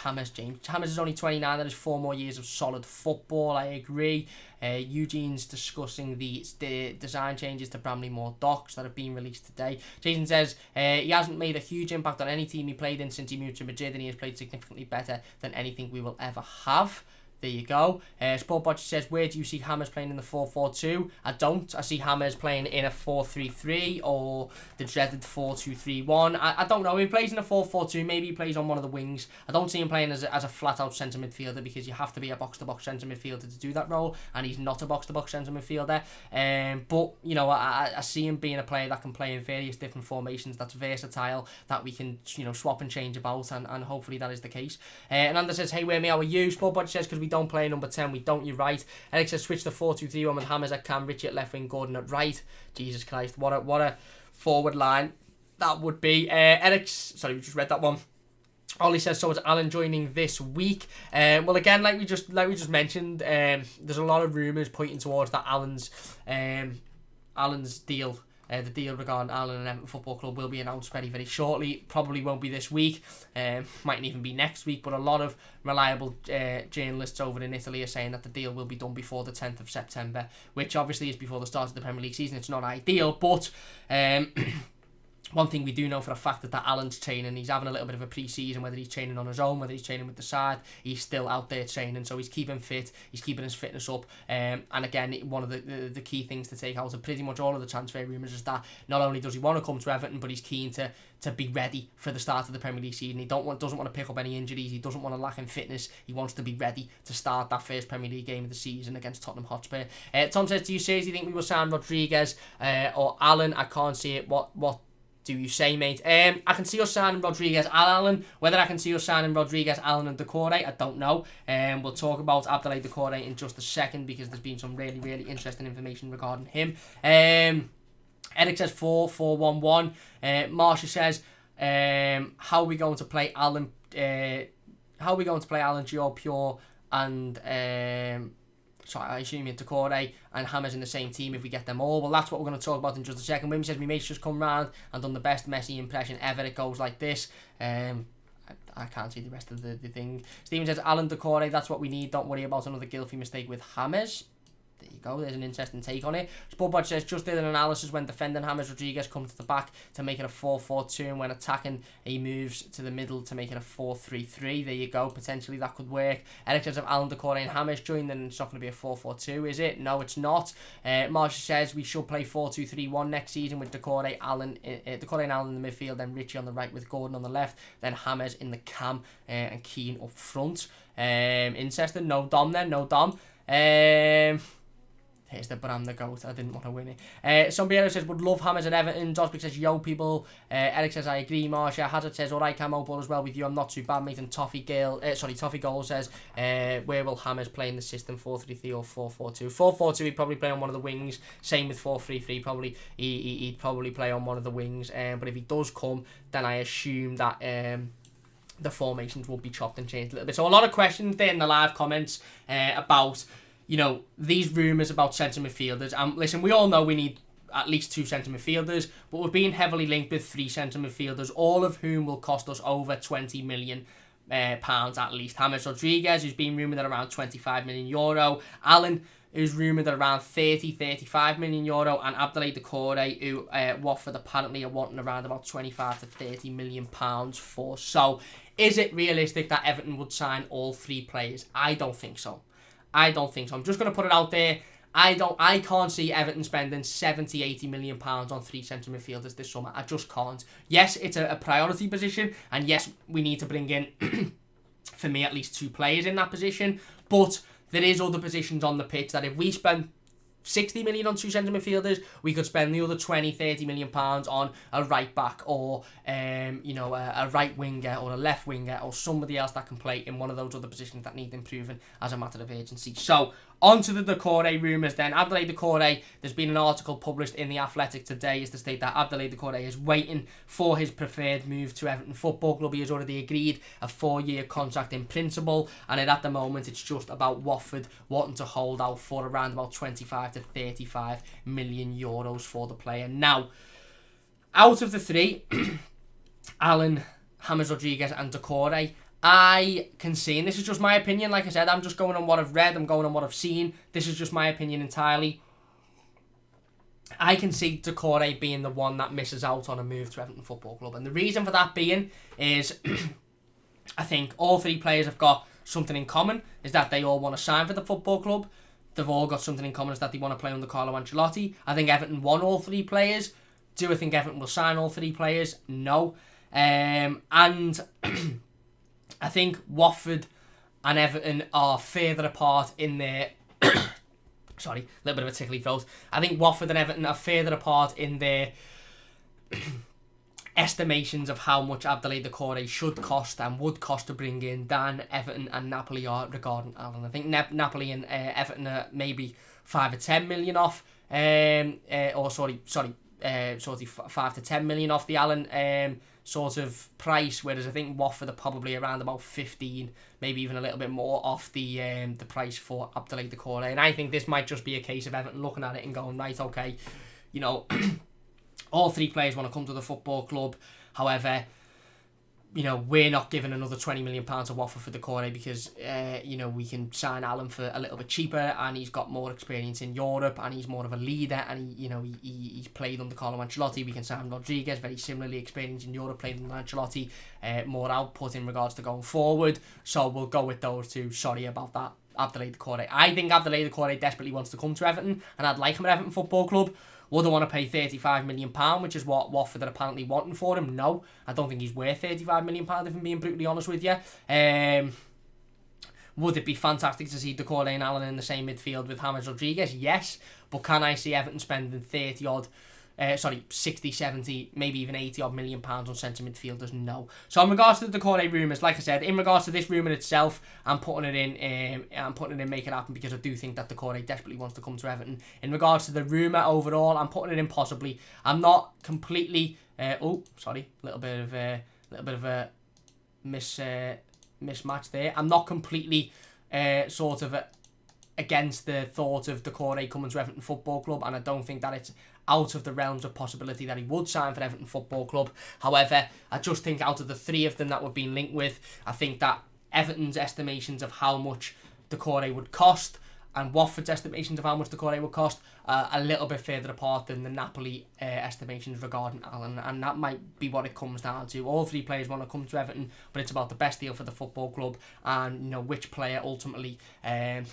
29. That is 4 more years of solid football. I agree. Eugene's discussing the design changes to Bramley-Moore docks that have been released today. Jason says he hasn't made a huge impact on any team he played in since he moved to Madrid, and he has played significantly better than anything we will ever have. There you go. Sport Botcher says, where do you see James playing in the 4-4-2? I don't. I see James playing in a 4-3-3 or the dreaded 4-2-3-1. I don't know. If he plays in a 4-4-2, maybe he plays on one of the wings. I don't see him playing as a flat-out centre midfielder, because you have to be a box-to-box centre midfielder to do that role, and he's not a box-to-box centre midfielder. But, you know, I see him being a player that can play in various different formations, that's versatile, that we can, you know, swap and change about, and hopefully that is the case. And Ander says, hey, how are you? Sport Botcher says, because we don't play number 10, we don't, you're right. Eric says switch the 4-2-3-1 with James at cam, Richie at left wing, Gordon at right. Jesus Christ, what a forward line that would be. Sorry, we just read that one. Ollie says, so is Allan joining this week? Well, again, like we just mentioned, there's a lot of rumours pointing towards that Allan's deal. The deal regarding Allan and Everton Football Club will be announced very, very shortly. Probably won't be this week. Mightn't even be next week. But a lot of reliable journalists over in Italy are saying that the deal will be done before the 10th of September, which obviously is before the start of the Premier League season. It's not ideal, but one thing we do know for a fact that Allan's training, he's having a little bit of a pre-season, whether he's training on his own, whether he's training with the side, he's still out there training, so he's keeping fit, he's keeping his fitness up, and again, one of the key things to take out of pretty much all of the transfer rumours is that not only does he want to come to Everton, but he's keen to be ready for the start of the Premier League season. He doesn't want to pick up any injuries, he doesn't want to lack in fitness, he wants to be ready to start that first Premier League game of the season against Tottenham Hotspur. Tom says, do you seriously think we will sign Rodríguez or Allan? I can't see it. What do you say, mate? I can see us signing Rodríguez and Allan. Whether I can see us signing Rodríguez, Allan and Doucouré, I don't know. We'll talk about Abdoulaye Doucouré in just a second, because there's been some really, really interesting information regarding him. Eric says 4-4-1-1. Marsha says, how are we going to play Allan? Gio, Pure, and so I assume Doucouré and James in the same team if we get them all. Well, that's what we're going to talk about in just a second. Wim says, my mate's just come round and done the best Messi impression ever. It goes like this. I can't see the rest of the thing. Stephen says, Allan, Doucouré, that's what we need. Don't worry about another guilty mistake with James. There you go, there's an interesting take on it. Sportbot says, just did an analysis when defending James Rodríguez comes to the back to make it a 4-4-2, and when attacking he moves to the middle to make it a 4-3-3. There you go, potentially that could work. Eric says, if Allan, Doucouré and James join, then it's not going to be a 4-4-2, is it? No, it's not. Marsha says, we should play 4-2-3-1 next season with Doucouré and Allan in the midfield, then Richie on the right with Gordon on the left, then James in the cam and Keane up front. Interesting. No Dom then, no Dom. Here's the Bram the goat. I didn't want to win it. Somebody else says, would love James at Everton. Dosbick says, yo people. Eric says, I agree. Marsha. Hazard says, alright, Camo, ball as well with you. I'm not too bad, mate. And Toffee Goal says, where will James play in the system? 4-3-3 or 4-4-2? 4-4-2, he'd probably play on one of the wings. Same with 4-3-3. Probably he'd probably play on one of the wings. But if he does come, then I assume that the formations will be chopped and changed a little bit. So a lot of questions there in the live comments about, you know, these rumours about centre midfielders. Listen, we all know we need at least 2 centre midfielders, but we're being heavily linked with 3 centre midfielders, all of whom will cost us over £20 million at least. James Rodríguez, who's been rumoured at around €25 million. Allan, who's rumoured at around €35 million. And Abdoulaye Doucouré, who Watford apparently are wanting around about £25 to £30 million for. So, is it realistic that Everton would sign all 3 players? I don't think so. I'm just going to put it out there. I can't see Everton spending £70-80 million on 3 centre midfielders this summer. I just can't. Yes, it's a priority position, and yes, we need to bring in, for me, at least 2 players in that position. But there is other positions on the pitch that if we spend 60 million on 2 centre midfielders, we could spend the other 20-30 million pounds on a right back or a right winger or a left winger or somebody else that can play in one of those other positions that need improving as a matter of urgency. So on to the Doucouré rumours then. Abdoulaye Doucouré, there's been an article published in The Athletic today is to state that Abdoulaye Doucouré is waiting for his preferred move to Everton Football Club. He has already agreed a 4-year contract in principle, and at the moment it's just about Watford wanting to hold out for around about 25 to 35 million euros for the player. Now, out of the 3, Allan, James Rodríguez and Doucouré, I can see, and this is just my opinion, like I said, I'm just going on what I've read, I'm going on what I've seen, this is just my opinion entirely. I can see Doucouré being the one that misses out on a move to Everton Football Club, and the reason for that being is, I think all 3 players have got something in common, is that they all want to sign for the football club. They've all got something in common, is that they want to play under Carlo Ancelotti. I think Everton want all 3 players. Do I think Everton will sign all 3 players? No. And I think Watford and Everton are further apart in their... Sorry, a little bit of a tickly throat. I think Watford and Everton are further apart in their estimations of how much Abdoulaye Doucouré should cost and would cost to bring in than Everton and Napoli are regarding Allan. I think Napoli and Everton are maybe 5 or 10 million off. 5 to 10 million off the Allan sort of price, whereas I think Watford are probably around about 15, maybe even a little bit more off the price for Abdoulaye Doucouré. And I think this might just be a case of Everton looking at it and going, right, okay, all 3 players want to come to the football club. However, we're not giving another £20 million to Watford for Doucouré because, we can sign Allan for a little bit cheaper, and he's got more experience in Europe, and he's more of a leader, and he's played under Carlo Ancelotti. We can sign Rodríguez, very similarly experienced in Europe, played under Ancelotti, more output in regards to going forward. So we'll go with those 2. Sorry about that, Abdoulaye Doucouré. I think Abdoulaye Doucouré desperately wants to come to Everton, and I'd like him at Everton Football Club. Would I want to pay £35 million, which is what Watford are apparently wanting for him? No. I don't think he's worth £35 million, if I'm being brutally honest with you. Would it be fantastic to see Doucouré and Allan in the same midfield with James Rodríguez? Yes. But can I see Everton spending 60, 70, maybe even 80 odd million pounds on centre midfielders? No. So in regards to the Doucouré rumours, like I said, in regards to this rumour itself, I'm putting it in, make it happen, because I do think that Doucouré desperately wants to come to Everton. In regards to the rumour overall, I'm putting it in possibly. I'm not completely, little bit of a mismatch there. I'm not completely against the thought of Doucouré coming to Everton Football Club, and I don't think that it's out of the realms of possibility that he would sign for Everton Football Club. However, I just think out of the 3 of them that we've been linked with, I think that Everton's estimations of how much Doucouré would cost and Watford's estimations of how much Doucouré would cost are a little bit further apart than the Napoli estimations regarding Allan, and that might be what it comes down to. All 3 players want to come to Everton, but it's about the best deal for the football club, and which player ultimately can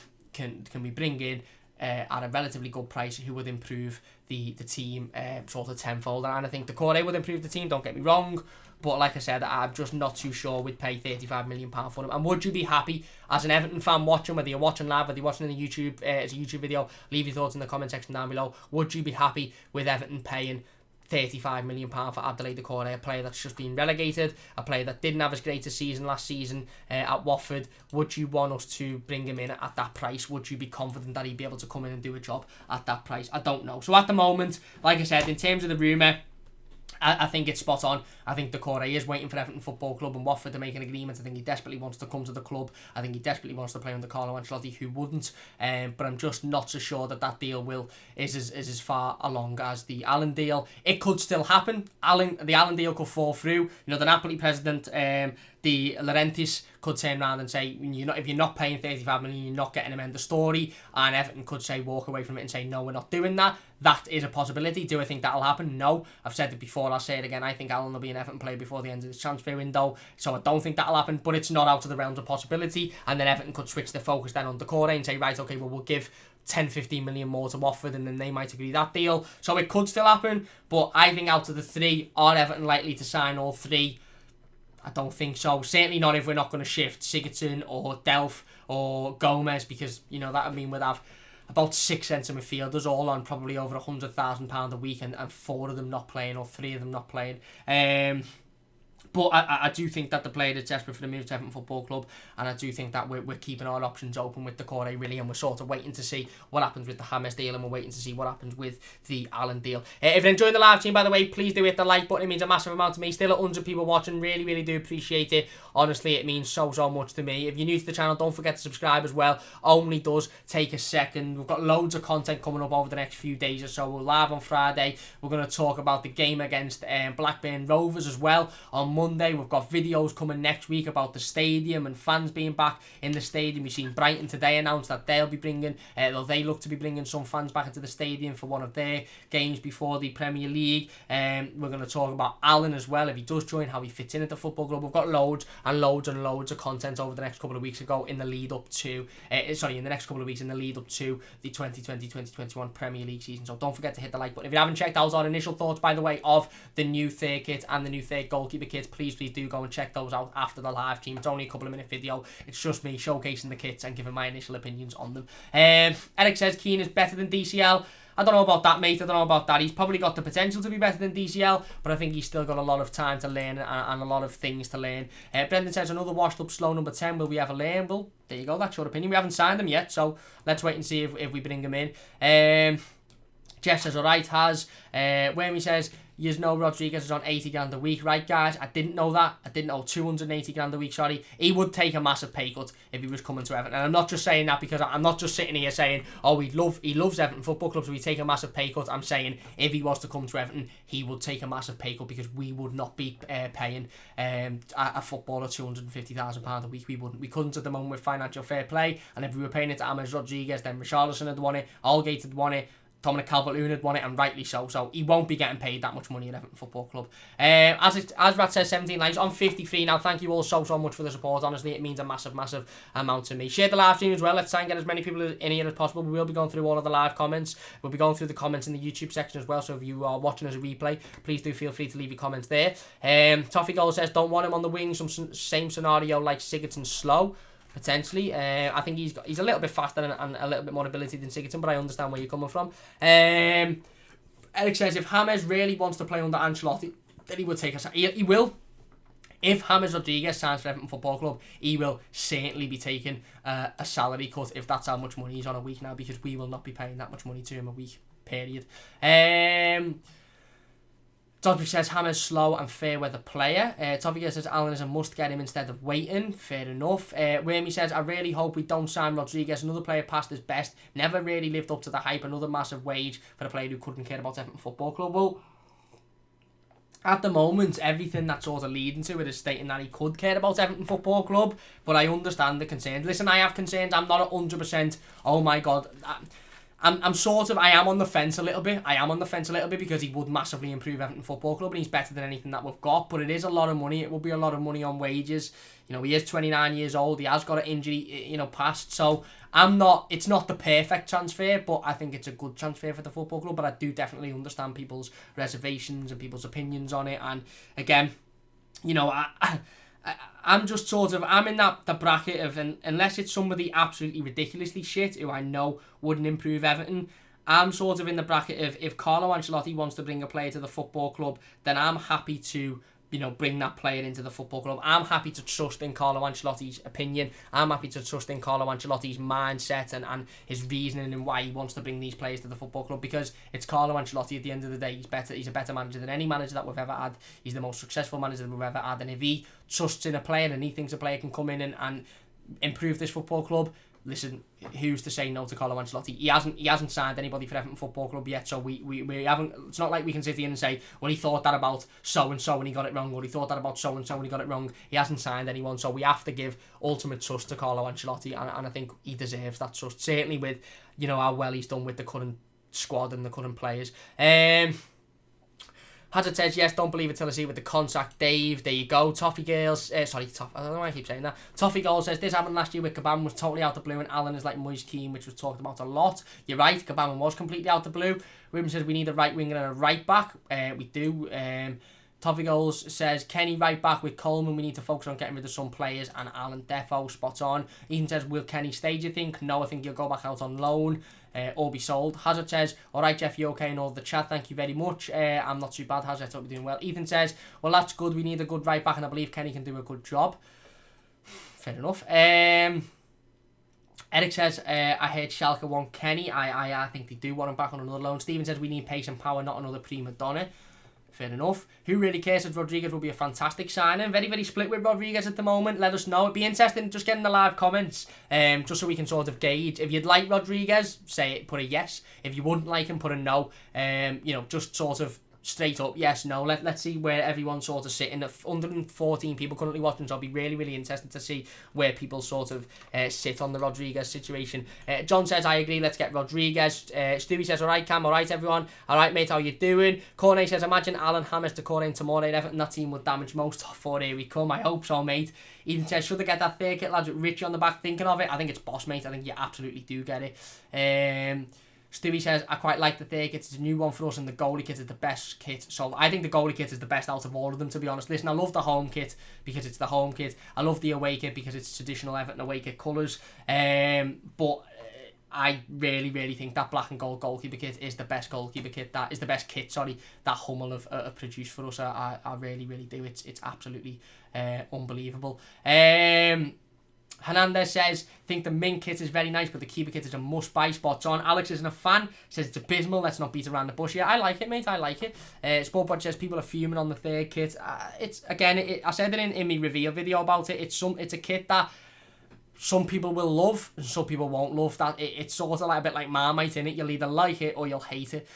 we bring in at a relatively good price who would improve the team sort of tenfold. And I think Doucouré would improve the team, don't get me wrong, but like I said, I'm just not too sure we'd pay £35 million for him. And would you be happy as an Everton fan watching, whether you're watching live, whether you're watching in the YouTube as a YouTube video, leave your thoughts in the comment section down below. Would you be happy with Everton paying £35 million for Abdoulaye Doucouré, a player that's just been relegated, a player that didn't have his greatest season last season at Watford? Would you want us to bring him in at that price? Would you be confident that he'd be able to come in and do a job at that price? I don't know. So at the moment, like I said, in terms of the rumour, I think it's spot on. I think Decore is waiting for Everton Football Club and Watford to make an agreement. I think he desperately wants to come to the club. I think he desperately wants to play under Carlo Ancelotti, who wouldn't. But I'm just not so sure that deal is as far along as the Allan deal. It could still happen. The Allan deal could fall through. The Napoli president, De Laurentiis, could turn around and say, if you're not paying 35 million, you're not getting him, end of story. And Everton could say, walk away from it and say, no, we're not doing that. That is a possibility. Do I think that'll happen? No. I've said it before, I'll say it again. I think Allan will be an Everton player before the end of the transfer window. So I don't think that'll happen, but it's not out of the realms of possibility. And then Everton could switch their focus then on Decore and say, right, okay, well, we'll give 10-15 million more to Watford, and then they might agree that deal. So it could still happen, but I think out of the three, are Everton likely to sign all three? I don't think so. Certainly not if we're not going to shift Sigurdsson or Delph or Gomez, because, that would mean we'd have about 6 centre midfielders all on probably over £100,000 a week, and 4 of them not playing or 3 of them not playing. But I do think that the player is desperate for the move to Everton Football Club, and I do think that we're keeping our options open with Decore, really, and we're sort of waiting to see what happens with the James deal, and we're waiting to see what happens with the Allan deal. If you're enjoying the live stream, by the way, please do hit the like button. It means a massive amount to me. Still 100 people watching. Really, really do appreciate it. Honestly, it means so much to me. If you're new to the channel, don't forget to subscribe as well. Only does take a second. We've got loads of content coming up over the next few days or so. We're live on Friday. We're going to talk about the game against Blackburn Rovers as well. On Monday, we've got videos coming next week about the stadium and fans being back in the stadium. We've seen Brighton today announce that they look to be bringing some fans back into the stadium for one of their games before the Premier League. We're going to talk about Allan as well, if he does join, how he fits in at the football club. We've got loads of content over the next couple of weeks in the lead up to the 2020-2021 Premier League season. So don't forget to hit the like button. If you haven't checked out our initial thoughts, by the way, of the new third kit and the new third goalkeeper kits, please do go and check those out after the live stream. It's only a couple of minute video. It's just me showcasing the kits and giving my initial opinions on them. Eric says Keane is better than DCL. I don't know about that, mate. I don't know about that. He's probably got the potential to be better than DCL, but I think he's still got a lot of time to learn and a lot of things to learn. Brendan says another washed up slow number 10. Will we ever learn? Well, there you go. That's your opinion. We haven't signed him yet, so let's wait and see if we bring him in. Jeff says, alright, Wormy says, you know Rodríguez is on 80 grand a week. Right, guys, I didn't know that. I didn't know 280 grand a week, sorry. He would take a massive pay cut if he was coming to Everton. And I'm not just saying that because I'm not just sitting here saying, oh, he loves Everton Football Club, so he'd take a massive pay cut. I'm saying if he was to come to Everton, he would take a massive pay cut because we would not be paying a footballer £250,000 a week. We wouldn't. We couldn't at the moment with financial fair play. And if we were paying it to James Rodríguez, then Richarlison had won it, Allgate had won it, Dominic Calvert-Lewin had won it, and rightly so. So he won't be getting paid that much money at Everton Football Club. As Rat says, 17 likes on 53 now. Thank you all so much for the support. Honestly, it means a massive amount to me. Share the live stream as well. Let's try and get as many people in here as possible. We will be going through all of the live comments. We'll be going through the comments in the YouTube section as well. So if you are watching as a replay, please do feel free to leave your comments there. Toffee Gold says, don't want him on the wing. Same scenario like Sigurdsson slow. Potentially. I think he's a little bit faster and a little bit more ability than Sigurdsson, but I understand where you're coming from. Eric says if James really wants to play under Ancelotti, then he would take a... He will. If James Rodríguez signs for Everton Football Club, he will certainly be taking a salary cut if that's how much money he's on a week now, because we will not be paying that much money to him a week, period. Dodrick says James slow and fair weather player. Toffee says Allan is a must get him instead of waiting. Fair enough. Wormy says I really hope we don't sign Rodríguez. Another player past his best. Never really lived up to the hype. Another massive wage for a player who couldn't care about Everton Football Club. Well, at the moment, everything that's sort of leading to it is stating that he could care about Everton Football Club. But I understand the concerns. Listen, I have concerns. I'm not 100%. Oh my God. I am on the fence a little bit. Because he would massively improve Everton Football Club and he's better than anything that we've got. But it is a lot of money. It will be a lot of money on wages. He is 29 years old. He has got an injury, past. So it's not the perfect transfer, but I think it's a good transfer for the football club. But I do definitely understand people's reservations and people's opinions on it. And again, I'm just I'm in the bracket of, unless it's somebody absolutely ridiculously shit who I know wouldn't improve Everton, I'm in the bracket of if Carlo Ancelotti wants to bring a player to the football club, then I'm happy to bring that player into the football club. I'm happy to trust in Carlo Ancelotti's opinion. I'm happy to trust in Carlo Ancelotti's mindset and his reasoning and why he wants to bring these players to the football club, because it's Carlo Ancelotti at the end of the day. He's a better manager than any manager that we've ever had. He's the most successful manager that we've ever had, and if he trusts in a player and he thinks a player can come in and improve this football club, listen, who's to say no to Carlo Ancelotti? He hasn't signed anybody for Everton Football Club yet, so we haven't. It's not like we can sit here and say, well, he thought that about so and so and he got it wrong, or he thought that about so and so and he got it wrong. He hasn't signed anyone, so we have to give ultimate trust to Carlo Ancelotti, and I think he deserves that trust. Certainly with how well he's done with the current squad and the current players. Hazard says, yes, don't believe it till I see it with the contract. Dave, there you go. Toffee Girls, I don't know why I keep saying that. Toffee Girl says, this happened last year with Cabana, was totally out the blue, and Allan is like Moise Keane, which was talked about a lot. You're right, Cabana was completely out the blue. Ruben says, we need a right winger and a right back. We do. Toffee Goals says, Kenny right back with Coleman. We need to focus on getting rid of some players, and Allan defo, spot on. Ethan says, will Kenny stay, do you think? No, I think he'll go back out on loan. Or be sold. Hazard says, alright Jeff, you okay in all the chat? Thank you very much. I'm not too bad, Hazard. I hope you're doing well. Ethan says, well, that's good. We need a good right back, and I believe Kenny can do a good job. Fair enough. Eric says, I heard Schalke want Kenny. I think they do want him back on another loan. Stephen says, we need pace and power, not another prima donna. Fair enough. Who really cares? If Rodríguez will be a fantastic signing. Very, very split with Rodríguez at the moment. Let us know. It'd be interesting just getting the live comments, just so we can sort of gauge. If you'd like Rodríguez, say it, put a yes. If you wouldn't like him, put a no. Just sort of straight up yes, no. Let's see where everyone's sort of sitting. 114 people currently watching, so I'll be really, really interested to see where people sort of sit on the Rodríguez situation. John says, I agree, let's get Rodríguez. Stewie says, alright Cam, alright everyone. Alright mate, how you doing? Cornet says, imagine Allan hammers to Cornet tomorrow at Everton, that team would damage most. For here we come, I hope so mate. Ethan says, should they get that third kit lads with Richie on the back thinking of it? I think it's boss mate, I think you absolutely do get it. Stewie says, I quite like the third kit. It's a new one for us, and the goalie kit is the best kit. So I think the goalie kit is the best out of all of them, to be honest. Listen, I love the home kit because it's the home kit. I love the away kit because it's traditional Everton away kit colours. But I really, really think that black and gold goalkeeper kit is the best goalkeeper kit. That is the best kit, that Hummel have produced for us. I really, really do. It's absolutely unbelievable. Hernandez says, think the mint kit is very nice, but the keeper kit is a must-buy. Spot on. Alex isn't a fan. Says it's abysmal. Let's not beat around the bush. Yeah, I like it, mate. I like it. Sportbot says people are fuming on the third kit. It's again. I said it in my reveal video about it. It's a kit that some people will love and some people won't love. That it's sort of like a bit like Marmite in it. You'll either like it or you'll hate it.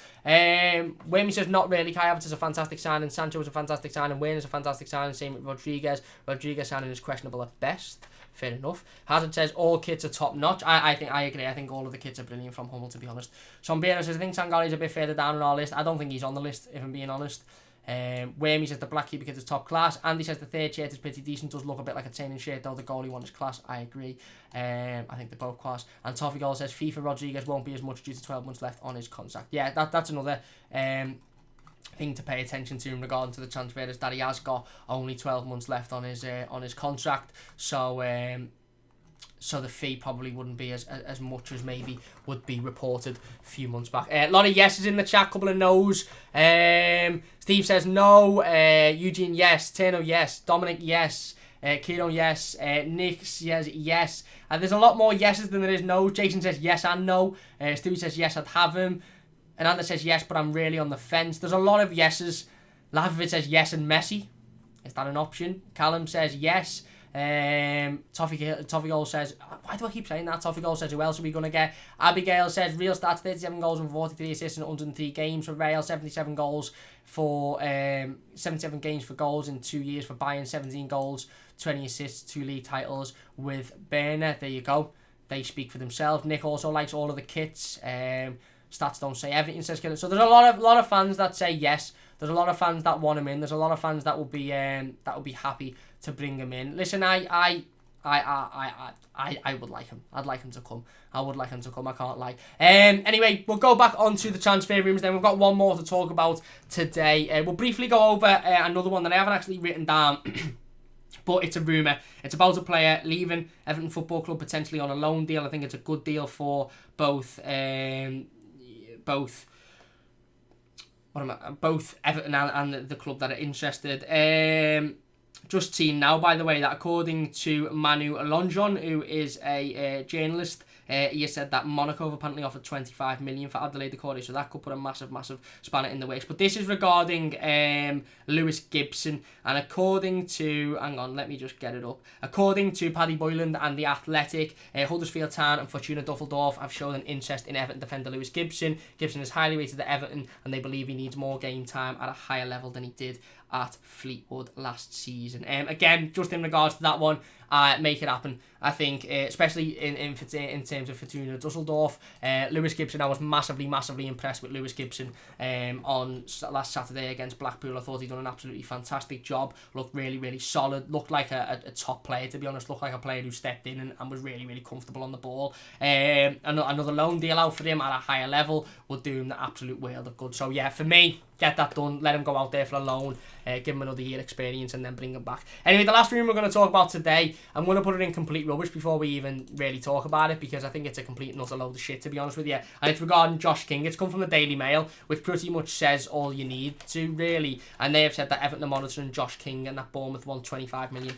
Wayne says, not really. Kai Havertz is a fantastic signing. Sancho is a fantastic signing. Wayne is a fantastic signing. Same with Rodríguez. Rodríguez signing is questionable at best. Fair enough. Hazard says all kits are top notch. I agree. I think all of the kits are brilliant from Hummel, to be honest. Sombiero says, I think Sangari's a bit further down on our list. I don't think he's on the list, if I'm being honest. Whammy says the black keeper kit is top class. Andy says the third shirt is pretty decent. Does look a bit like a training shirt, though the goalie one is class. I agree. I think they're both class. And Toffee Goal says FIFA Rodríguez won't be as much due to 12 months left on his contract. Yeah, that's another thing to pay attention to in regard to the transfer, is that he has got only 12 months left on his contract, so the fee probably wouldn't be as much as maybe would be reported a few months back. A lot of yeses in the chat, couple of no's. Steve says no. Eugene, yes. Tino, yes. Dominic, yes. Kieran, yes. Nick says yes. There's a lot more yeses than there is no's. Jason says yes and no. Stewie says yes, I'd have him. Ananda says yes, but I'm really on the fence. There's a lot of yeses. Lafovic says yes and Messi. Is that an option? Callum says yes. Toffee Goal says, why do I keep saying that? Toffee Goal says, who else are we going to get? Abigail says, real stats, 37 goals and 43 assists in 103 games for Real, 77 goals for 77 games for goals in 2 years for Bayern, 17 goals, 20 assists, 2 league titles with Berner. There you go. They speak for themselves. Nick also likes all of the kits. Stats don't say everything, says Killer. So there's a lot of fans that say yes. There's a lot of fans that want him in. There's a lot of fans that will be happy to bring him in. Listen, I would like him. I'd like him to come. I would like him to come. I can't lie. Anyway, we'll go back onto the transfer rooms. Then we've got one more to talk about today. We'll briefly go over another one that I haven't actually written down. But it's a rumour. It's about a player leaving Everton Football Club potentially on a loan deal. I think it's a good deal for both both Everton and the club that are interested. Just seen now, by the way, that according to Manu Lonjon, who is a journalist, he has said that Monaco have apparently offered 25 million for Adelaide Doucouré, so that could put a massive spanner in the works. But this is regarding Lewis Gibson, and according to, hang on, let me just get it up. According to Paddy Boylan and The Athletic, Huddersfield Town and Fortuna Düsseldorf have shown an interest in Everton defender Lewis Gibson. Gibson is highly rated at Everton, and they believe he needs more game time at a higher level than he did at Fleetwood last season. Again, just in regards to that one, make it happen. I think, especially in terms of Fortuna Düsseldorf, Lewis Gibson, I was massively impressed with Lewis Gibson on last Saturday against Blackpool. I thought he'd done an absolutely fantastic job. Looked really solid. Looked like a top player, to be honest. Looked like a player who stepped in and was really comfortable on the ball. Another loan deal out for him at a higher level would do him the absolute world of good. So yeah, for me, get that done. Let him go out there for a loan. Give him another year experience and then bring him back. Anyway, the last room we're going to talk about today, I'm going to put it in complete rubbish before we even really talk about it, because I think it's a complete and utter load of shit, to be honest with you. And it's regarding Josh King. It's come from the Daily Mail, which pretty much says all you need to, really. And they have said that Everton are monitoring Josh King and that Bournemouth won £25 million.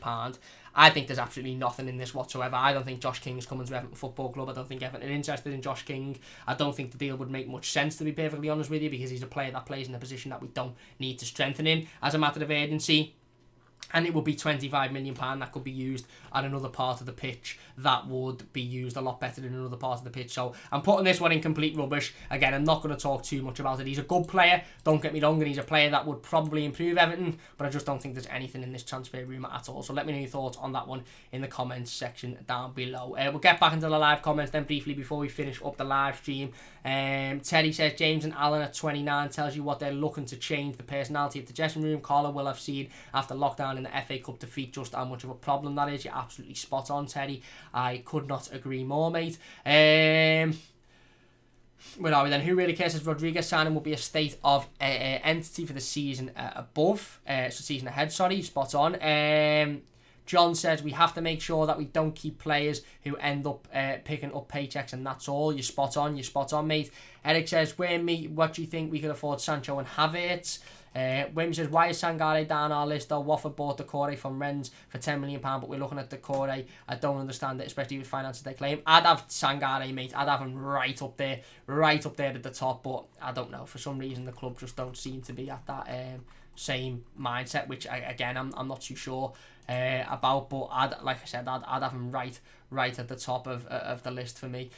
I think there's absolutely nothing in this whatsoever. I don't think Josh King's coming to Everton Football Club. I don't think Everton are interested in Josh King. I don't think the deal would make much sense, to be perfectly honest with you, because he's a player that plays in a position that we don't need to strengthen in as a matter of urgency. And it would be £25 million that could be used at another part of the pitch that would be used a lot better than another part of the pitch. So I'm putting this one in complete rubbish. Again, I'm not going to talk too much about it. He's a good player, don't get me wrong, and he's a player that would probably improve Everton, but I just don't think there's anything in this transfer rumour at all. So let me know your thoughts on that one in the comments section down below. We'll get back into the live comments then briefly before we finish up the live stream. Teddy says, James and Allan at 29 tells you what they're looking to change the personality of the dressing room. Carlo will have seen after lockdown in the FA Cup defeat just how much of a problem that is. You're absolutely spot on, Teddy. I could not agree more, mate. Where are we then? Who really cares? Says Rodríguez signing will be a state of entity for the season season ahead, sorry. Spot on. John says we have to make sure that we don't keep players who end up picking up paychecks, and that's all. You're spot on, mate. Eric says, what do you think we could afford Sancho and Havertz? Wim says, why is Sangare down our list though? Watford bought Doucouré from Rennes for £10 million, but we're looking at Doucouré. I don't understand it, especially with finances they claim. I'd have Sangare, mate. I'd have him right up there at the top, but I don't know. For some reason, the club just don't seem to be at that same mindset, which I'm not too sure about, but I'd have him right at the top of the list for me.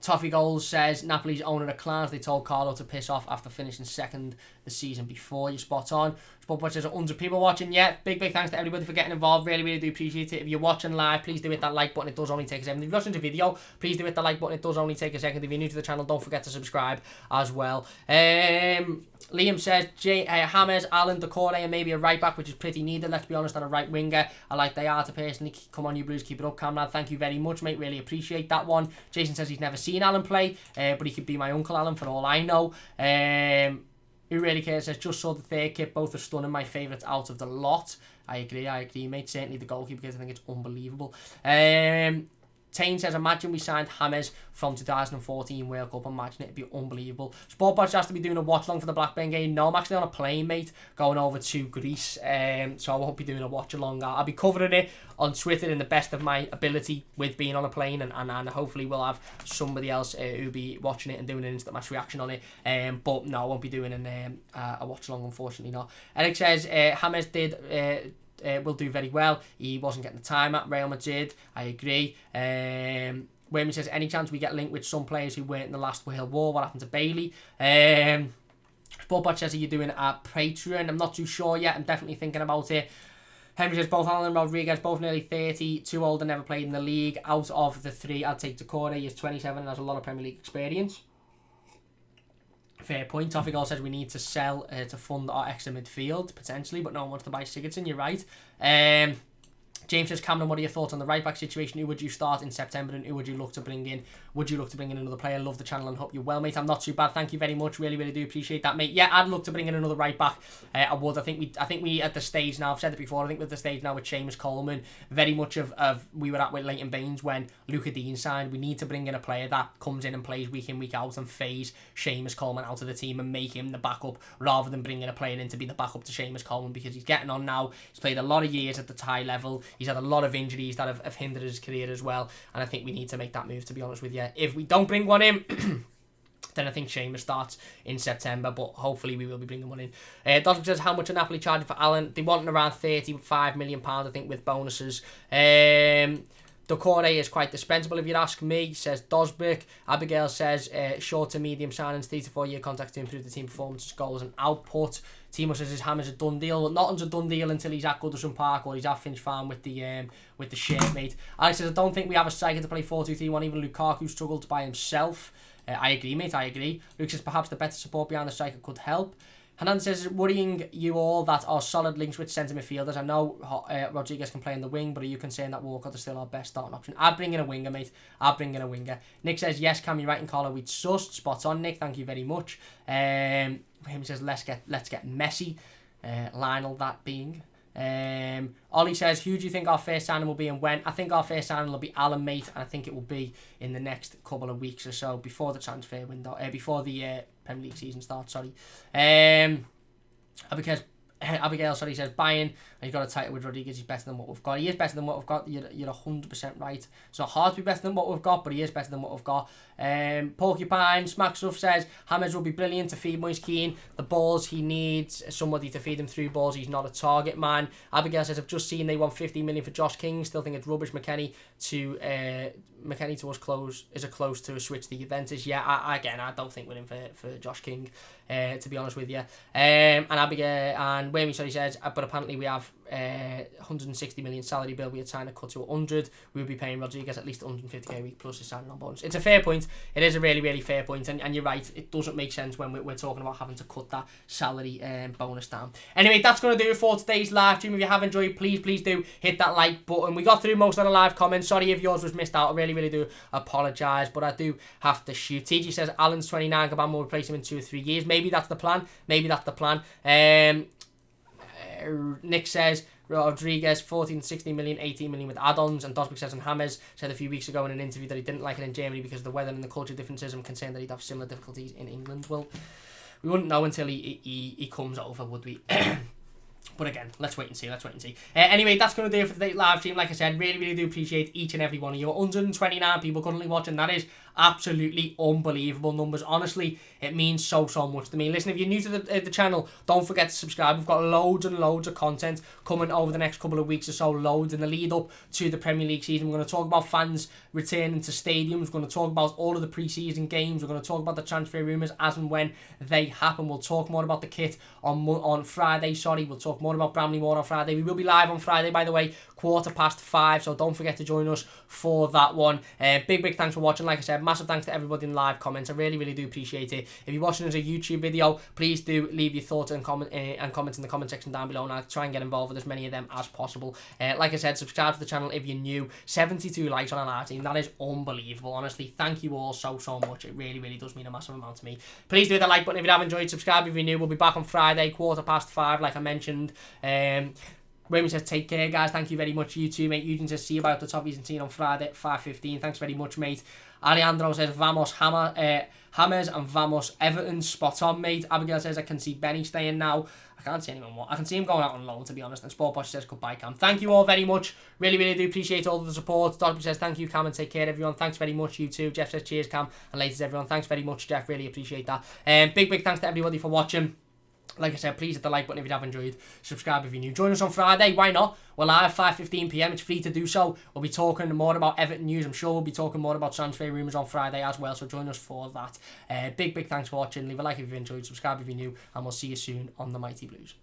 Toffee Goals says Napoli's owner are clowns. They told Carlo to piss off after finishing second the season before. You're spot on. Spot says 100 people watching. Yeah, big thanks to everybody for getting involved. Really do appreciate it. If you're watching live, please do hit that like button. It does only take a second. If you're watching the video, please do hit the like button. It does only take a second. If you're new to the channel, don't forget to subscribe as well. Liam says James, Allan, Doucouré, and maybe a right back, which is pretty needed, let's be honest, and a right winger. I like Diarra personally. Come on, you Blues, keep it up, Camrad. Thank you very much, mate. Really appreciate that one. Jason says he's never seen Allan play, but he could be my Uncle Allan for all I know. Who really cares? Says just saw the third kit. Both are stunning. My favourites out of the lot. I agree, mate. Certainly the goalkeeper, because I think it's unbelievable. Tane says, imagine we signed James from 2014 World Cup. Imagine it'd be unbelievable. Sportbotch has to be doing a watch along for the Blackburn game. No, I'm actually on a plane, mate, going over to Greece. So I won't be doing a watch along. I'll be covering it on Twitter in the best of my ability with being on a plane, and hopefully we'll have somebody else who'll be watching it and doing an instant match reaction on it. But no, I won't be doing a watch along, unfortunately not. Eric says James will do very well. He wasn't getting the time at Real Madrid. I agree. Wayman says, any chance we get linked with some players who weren't in the last World War? What happened to Bailey? Sportbot says, are you doing a Patreon? I'm not too sure yet. I'm definitely thinking about it. Henry says, both Allan and Rodríguez, both nearly 30, too old and never played in the league. Out of the three, I'd take Doucouré. He's 27 and has a lot of Premier League experience. Fair point. Toffee Goal says we need to sell to fund our extra midfield, potentially, but no one wants to buy Sigurdsson. You're right. James says, Cameron, what are your thoughts on the right back situation? Who would you start in September and who would you look to bring in? Would you look to bring in another player? Love the channel and hope you're well, mate. I'm not too bad. Thank you very much. Really, really do appreciate that, mate. Yeah, I'd look to bring in another right back. I would. I think we at the stage now, I've said it before, I think we're at the stage now with Seamus Coleman, very much of we were at with Leighton Baines when Luca Dean signed. We need to bring in a player that comes in and plays week in, week out and phase Seamus Coleman out of the team and make him the backup rather than bringing a player in to be the backup to Seamus Coleman, because he's getting on now. He's played a lot of years at the high level. He's had a lot of injuries that have hindered his career as well, and I think we need to make that move, to be honest with you. If we don't bring one in then I think Seamus starts in September, but hopefully we will be bringing one in. Dodson says, how much are Napoli charging for Allan? They want around £35 million, I think, with bonuses. Doucouré is quite dispensable if you ask me, says Dosbick. Abigail says short to medium signings, 3 to 4 year contracts to improve the team performance, goals and output. Timo says his Hammer's a done deal. Well, nothing's a done deal until he's at Goodison Park or he's at Finch Farm with the shirt, mate. Alex says, I don't think we have a striker to play 4-2-3-1. Even Lukaku struggled by himself. I agree, mate, I agree. Luke says perhaps the better support behind the striker could help. Hernandez says, worrying you all that are solid links with centre midfielders. I know Rodríguez can play in the wing, but are you concerned that Walcott is still our best starting option? I'd bring in a winger, mate. I'd bring in a winger. Nick says, yes, Cam, you're right in Carlo. We'd trust. Spot on, Nick. Thank you very much. Him says, let's get messy. Lionel, that being. Ollie says, who do you think our first signing will be and when? I think our first signing will be Allan, mate, and I think it will be in the next couple of weeks or so, before the transfer window, before the Premier League season starts, sorry. Abigail says, Bayern, and you've got a title with Rodríguez, he's better than what we've got. He is better than what we've got, you're 100% right. It's not hard to be better than what we've got, but he is better than what we've got. Porcupine, Smack Stuff says, Hammers will be brilliant to feed Moise Keane. The balls he needs, somebody to feed him through balls, he's not a target man. Abigail says, I've just seen they want 15 million for Josh King, still think it's rubbish. McKennie to us close to a switch to Juventus. Yeah, I don't think we're in for Josh King, to be honest with you. And Abigail and Wayne says, but apparently we have 160 million salary bill. We had signed a cut to 100. We would be paying Rodríguez at least 150k a week plus his signing on bonus. It's a fair point. It is a really, really fair point, and you're right. It doesn't make sense when we're talking about having to cut that salary bonus down. Anyway, that's going to do it for today's live stream. If you have enjoyed, please do hit that like button. We got through most of the live comments. Sorry if yours was missed out. I really do apologise, but I do have to shoot. TG says Allan's 29. Gabon will replace him in 2 or 3 years. Maybe that's the plan. Nick says Rodríguez 14 to 16 million, 18 million with add-ons, and Dosbick says, and Hammers said a few weeks ago in an interview that he didn't like it in Germany because of the weather and the culture differences. I'm concerned that he'd have similar difficulties in England. Well, we wouldn't know until he comes over, would we? But again, let's wait and see. Anyway, that's going to do it for today's live stream. Like I said, really do appreciate each and every one of you. 129 people currently watching. That is absolutely unbelievable numbers. Honestly, it means so much to me. Listen, if you're new to the channel, don't forget to subscribe. We've got loads and loads of content coming over the next couple of weeks or so. Loads in the lead up to the Premier League season. We're going to talk about fans returning to stadiums. We're going to talk about all of the pre-season games. We're going to talk about the transfer rumours as and when they happen. We'll talk more about the kit on Friday. We'll talk more about Bramley-Moore on Friday. We will be live on Friday, by the way, 5:15, so don't forget to join us for that one. Big thanks for watching. Like I said, massive thanks to everybody in live comments. I really do appreciate it. If you're watching as a YouTube video, please do leave your thoughts and comments in the comment section down below, and I'll try and get involved with as many of them as possible. Like I said, subscribe to the channel if you're new. 72 likes on our live team. That is unbelievable. Honestly, thank you all so much. It really does mean a massive amount to me. Please do hit that like button if you have enjoyed. Subscribe if you're new. We'll be back on Friday, 5:15, like I mentioned. Raymond says, take care, guys. Thank you very much. You too, mate. Eugene says, see you about the top season team on Friday at 5:15. Thanks very much, mate. Alejandro says, vamos Hammers and vamos Everton. Spot on, mate. Abigail says, I can see Benny staying now. I can't see anyone more. I can see him going out on loan, to be honest. And Sport Boss says, goodbye, Cam. Thank you all very much. Really do appreciate all of the support. Dr. says, thank you, Cam, and take care, everyone. Thanks very much, you too. Jeff says, cheers, Cam. And ladies, everyone, thanks very much, Jeff. Really appreciate that. Big thanks to everybody for watching. Like I said, please hit the like button if you have enjoyed. Subscribe if you're new. Join us on Friday. Why not? We're live 5:15 PM. It's free to do so. We'll be talking more about Everton news. I'm sure we'll be talking more about transfer rumours on Friday as well. So join us for that. Big thanks for watching. Leave a like if you've enjoyed. Subscribe if you're new. And we'll see you soon on the Mighty Blues.